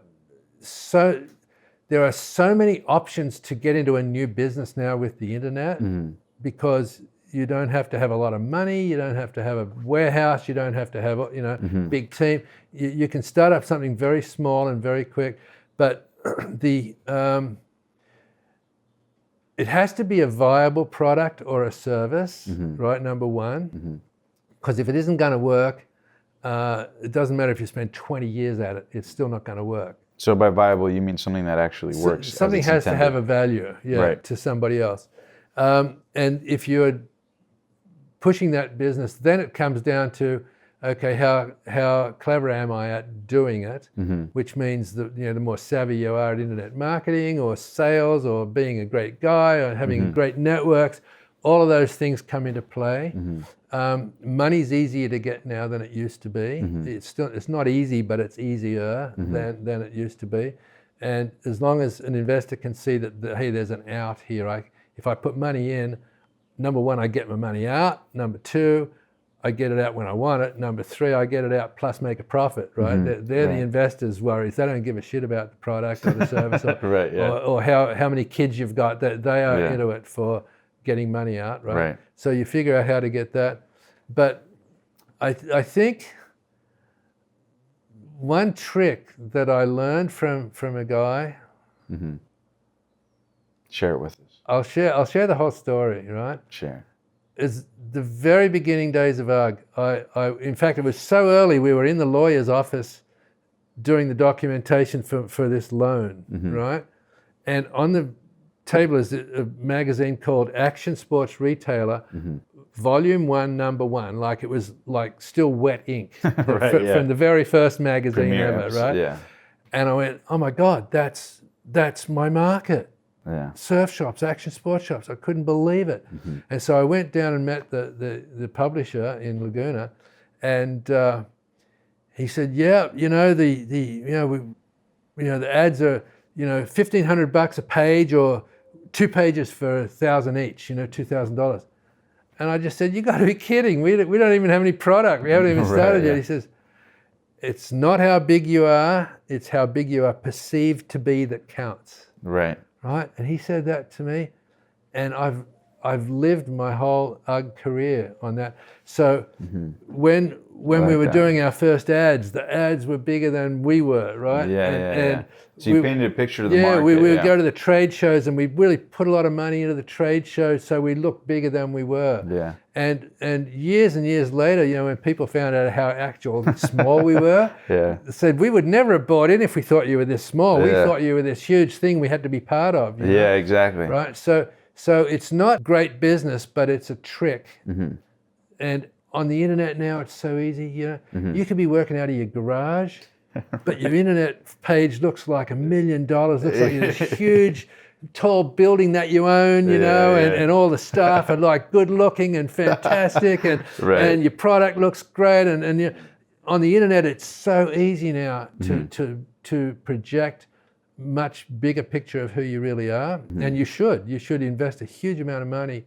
there are so many options to get into a new business now with the internet, because you don't have to have a lot of money, you don't have to have a warehouse, you don't have to have big team. You can start up something very small and very quick, but it has to be a viable product or a service, right? Number one, because if it isn't going to work, it doesn't matter if you spend 20 years at it, it's still not going to work. So by viable, you mean something that actually works. Something has to have a value, to somebody else. And if you're pushing that business, then it comes down to, okay, how clever am I at doing it? Which means that the more savvy you are at internet marketing or sales or being a great guy or having great networks, all of those things come into play. Money's easier to get now than it used to be. It's not easy, but it's easier than it used to be. And as long as an investor can see that hey, there's an out here. If I put money in, number one, I get my money out. Number two, I get it out when I want it. Number three, I get it out plus make a profit, right? They're the investors' worries. They don't give a shit about the product or the service or how many kids you've got. They are into it for getting money out, right? So you figure out how to get that. But I think one trick that I learned from a guy. Share it with us. I'll share the whole story, right? Share. Is the very beginning days of UGG. In fact, it was so early, we were in the lawyer's office doing the documentation for this loan, right? And on the table is a magazine called Action Sports Retailer, Volume 1, Number 1. Like it was like still wet ink from the very first magazine ever, right? Yeah. And I went, oh my God, that's my market. Surf shops, action sports shops. I couldn't believe it. And so I went down and met the publisher in Laguna, and he said, yeah, the ads are $1,500 a page or 2 pages for $1,000 each, $2,000. And I just said, you got to be kidding. We don't even have any product. We haven't even started yet. He says, it's not how big you are, it's how big you are perceived to be that counts. Right. And he said that to me, and I've lived my whole UGG career on that. So when we were doing our first ads, the ads were bigger than we were, right? And so you painted a picture of the market. We would go to the trade shows, and we really put a lot of money into the trade shows, so we looked bigger than we were. And years and years later, when people found out how actually small we were, they said, we would never have bought in if we thought you were this small. We thought you were this huge thing we had to be part of. Exactly. Right? So it's not great business, but it's a trick. And on the internet now, it's so easy. You could be working out of your garage, but your internet page looks like $1 million. Looks like this huge, tall building that you own, and all the staff are like good looking and fantastic, and and your product looks great. And on the internet, it's so easy now to project much bigger picture of who you really are, and you should invest a huge amount of money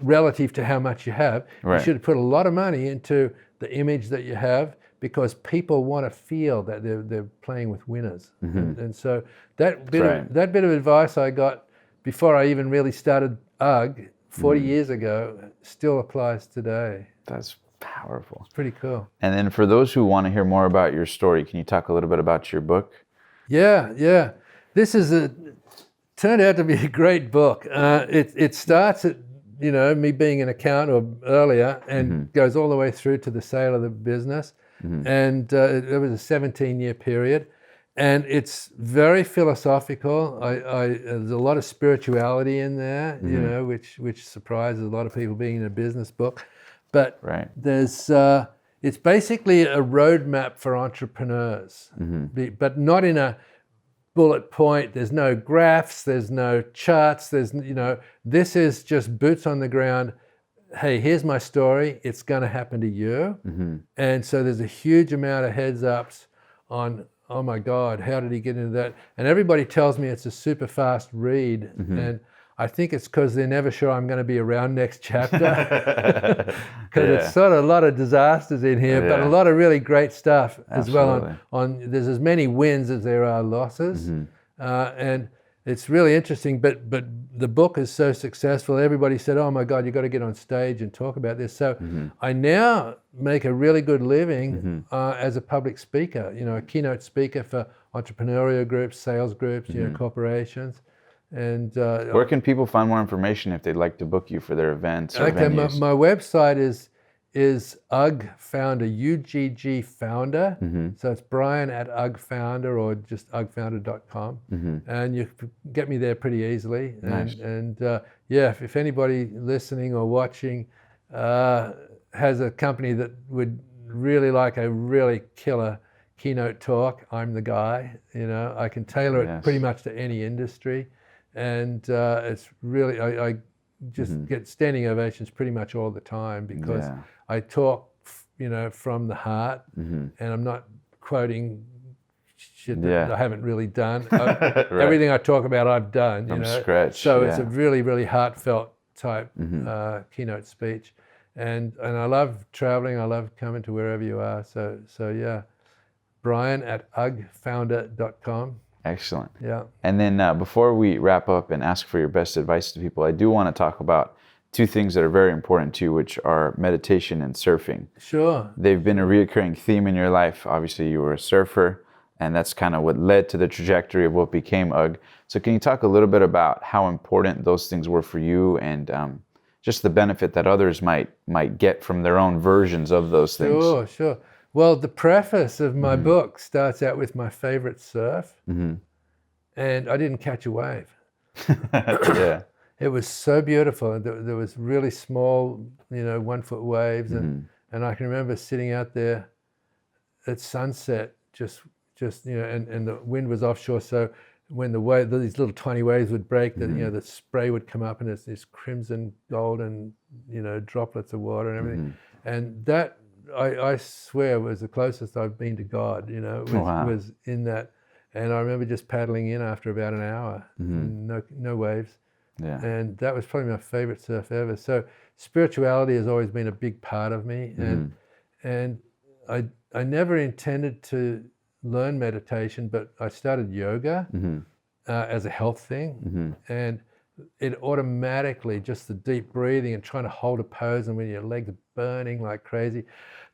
relative to how much you have. You should put a lot of money into the image that you have, because people want to feel that they're playing with winners. And so that bit of advice I got before I even really started UGG 40 years ago still applies today. That's powerful. It's pretty cool. And then for those who want to hear more about your story, can you talk a little bit about your book? Yeah. This turned out to be a great book. It starts at me being an accountant or earlier, and goes all the way through to the sale of the business. And it was a 17-year period. And it's very philosophical. There's a lot of spirituality in there, which surprises a lot of people being in a business book. But there's it's basically a roadmap for entrepreneurs, but not in a bullet point. There's no graphs. There's no charts. This is just boots on the ground. Hey, here's my story. It's going to happen to you. And so there's a huge amount of heads ups on, oh my God, how did he get into that? And everybody tells me it's a super fast read. And I think it's because they're never sure I'm going to be around next chapter. Because it's sort of a lot of disasters in here, but a lot of really great stuff as well. There's as many wins as there are losses. And it's really interesting, but the book is so successful. Everybody said, oh my God, you've got to get on stage and talk about this. So I now make a really good living as a public speaker, a keynote speaker for entrepreneurial groups, sales groups, corporations. And where can people find more information if they'd like to book you for their events or venues? My website is UGG Founder, UGG Founder. So it's Brian at UGG Founder or just uggfounder.com. And you can get me there pretty easily. Nice. And if anybody listening or watching has a company that would really like a really killer keynote talk, I'm the guy. I can tailor it pretty much to any industry. And it's really, I just get standing ovations pretty much all the time because I talk, from the heart, and I'm not quoting shit that I haven't really done. Everything I talk about, I've done. From scratch. So it's a really, really heartfelt type keynote speech, and I love traveling. I love coming to wherever you are. So yeah, Brian at uggfounder.com. Excellent. Yeah. And then before we wrap up and ask for your best advice to people, I do want to talk about two things that are very important to you, which are meditation and surfing. Sure. They've been a reoccurring theme in your life. Obviously, you were a surfer, and that's kind of what led to the trajectory of what became UGG. So can you talk a little bit about how important those things were for you and just the benefit that others might get from their own versions of those things? Sure. Well, the preface of my book starts out with my favorite surf, and I didn't catch a wave. It was so beautiful. There was really small, 1 foot waves, and I can remember sitting out there at sunset, just and the wind was offshore. So when these little tiny waves would break, the spray would come up, and it's this crimson, golden, droplets of water and everything, and that. I swear was the closest I've been to God, was in that. And I remember just paddling in after about an hour, no waves. Yeah. And that was probably my favorite surf ever. So spirituality has always been a big part of me. And I never intended to learn meditation, but I started yoga as a health thing. And it automatically, just the deep breathing and trying to hold a pose, and when your legs are burning like crazy,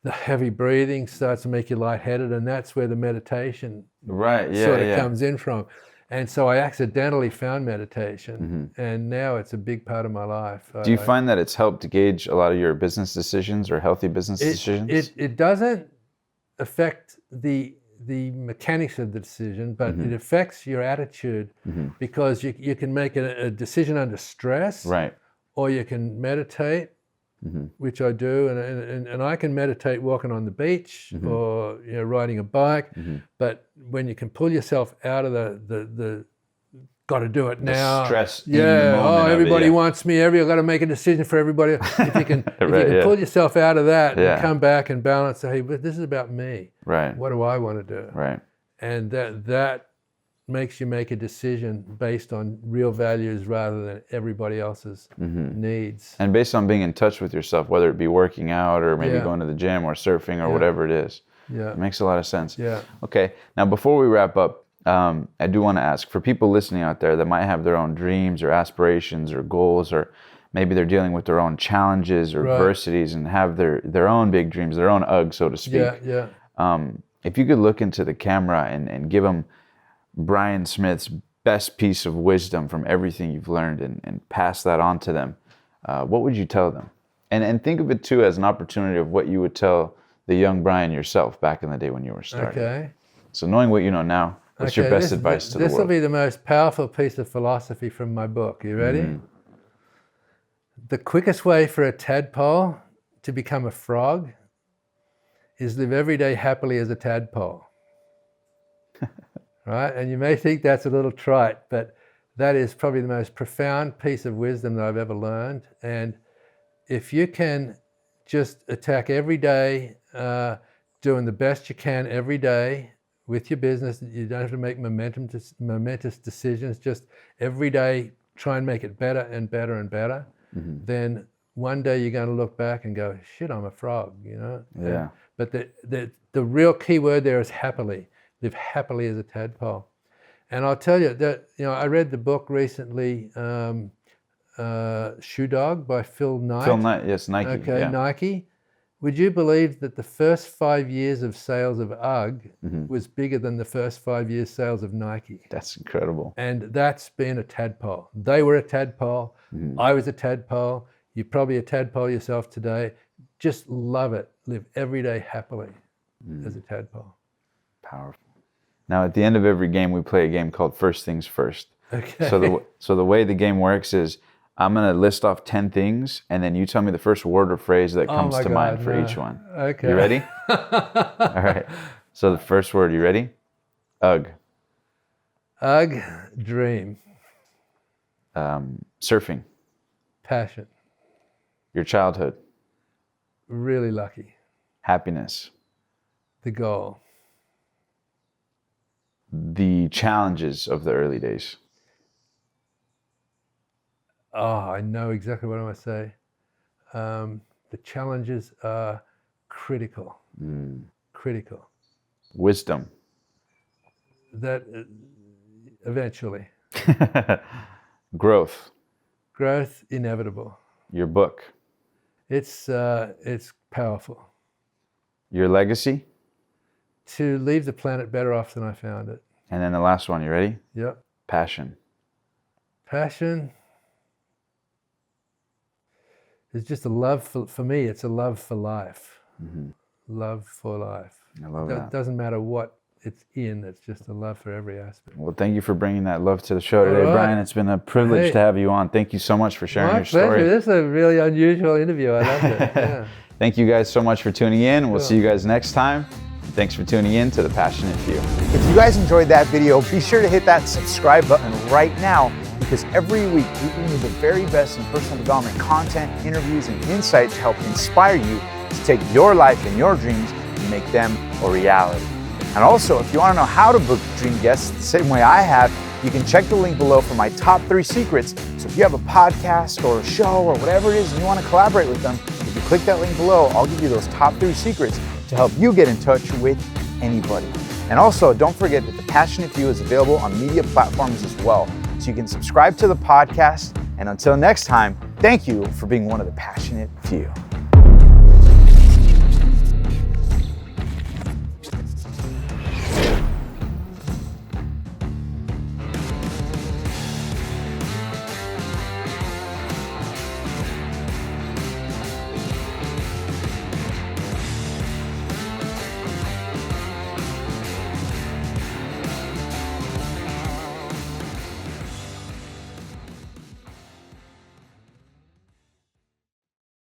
the heavy breathing starts to make you lightheaded, and that's where the meditation comes in from. And so I accidentally found meditation, and now it's a big part of my life. Do you find that it's helped to gauge a lot of your business decisions or healthy business decisions? It doesn't affect the mechanics of the decision, but it affects your attitude, because you can make a decision under stress, or you can meditate, which I do, and I can meditate walking on the beach or riding a bike, but when you can pull yourself out of the got to do it now. The stress. In the moment everybody wants me. I've got to make a decision for everybody. If you can, pull yourself out of that and come back and balance. Say, hey, but this is about me. Right. What do I want to do? Right. And that makes you make a decision based on real values rather than everybody else's needs. And based on being in touch with yourself, whether it be working out or maybe going to the gym or surfing or whatever it is. Yeah. It makes a lot of sense. Yeah. Okay. Now, before we wrap up, I do want to ask, for people listening out there that might have their own dreams or aspirations or goals, or maybe they're dealing with their own challenges or adversities and have their own big dreams, their own UGG, so to speak. If you could look into the camera and give them Brian Smith's best piece of wisdom from everything you've learned and pass that on to them, what would you tell them? And think of it too as an opportunity of what you would tell the young Brian yourself back in the day when you were starting. Okay. So knowing what you know now, what's your best advice to the world? This will be the most powerful piece of philosophy from my book. You ready? The quickest way for a tadpole to become a frog is live every day happily as a tadpole. right? And you may think that's a little trite, but that is probably the most profound piece of wisdom that I've ever learned. And if you can just attack every day, doing the best you can every day with your business, you don't have to make momentous decisions, just every day try and make it better and better and better, then one day you're going to look back and go, shit, I'm a frog, you know? Yeah. But the real key word there is happily. Live happily as a tadpole. And I'll tell you that, you know, I read the book recently, Shoe Dog by Phil Knight. Phil Knight, yes, Nike. Okay, yeah. Nike. Would you believe that the first 5 years of sales of UGG was bigger than the first 5 years sales of Nike? That's incredible. And that's been a tadpole. They were a tadpole. I was a tadpole. You're probably a tadpole yourself today. Just love it. Live every day happily as a tadpole. Powerful. Now, at the end of every game, we play a game called First Things First. Okay. So the way the game works is I'm going to list off 10 things, and then you tell me the first word or phrase that comes to mind for each one. Okay. You ready? All right. So the first word, you ready? UGG. UGG, dream. Surfing. Passion. Your childhood. Really lucky. Happiness. The goal. The challenges of the early days. Oh, I know exactly what I'm going to say. The challenges are critical. Critical. Wisdom. That eventually. Growth. Growth, inevitable. Your book. It's powerful. Your legacy. To leave the planet better off than I found it. And then the last one, you ready? Yep. Passion. Passion is just a love for me. It's a love for life. Love for life. I love that. It doesn't matter what it's in. It's just a love for every aspect. Well, thank you for bringing that love to the show today, All right. Brian. It's been a privilege to have you on. Thank you so much for sharing My your story. pleasure. This is a really unusual interview. I loved it. Yeah. Thank you guys so much for tuning in. We'll see you guys next time. Thanks for tuning in to The Passionate Few. If you guys enjoyed that video, be sure to hit that subscribe button right now, because every week we bring you the very best in personal development content, interviews, and insight to help inspire you to take your life and your dreams and make them a reality. And also, if you want to know how to book dream guests the same way I have, you can check the link below for my top 3 secrets. So if you have a podcast or a show or whatever it is and you want to collaborate with them, if you click that link below, I'll give you those top 3 secrets to help you get in touch with anybody. And also, don't forget that The Passionate Few is available on media platforms as well. So you can subscribe to the podcast. And until next time, thank you for being one of the Passionate Few.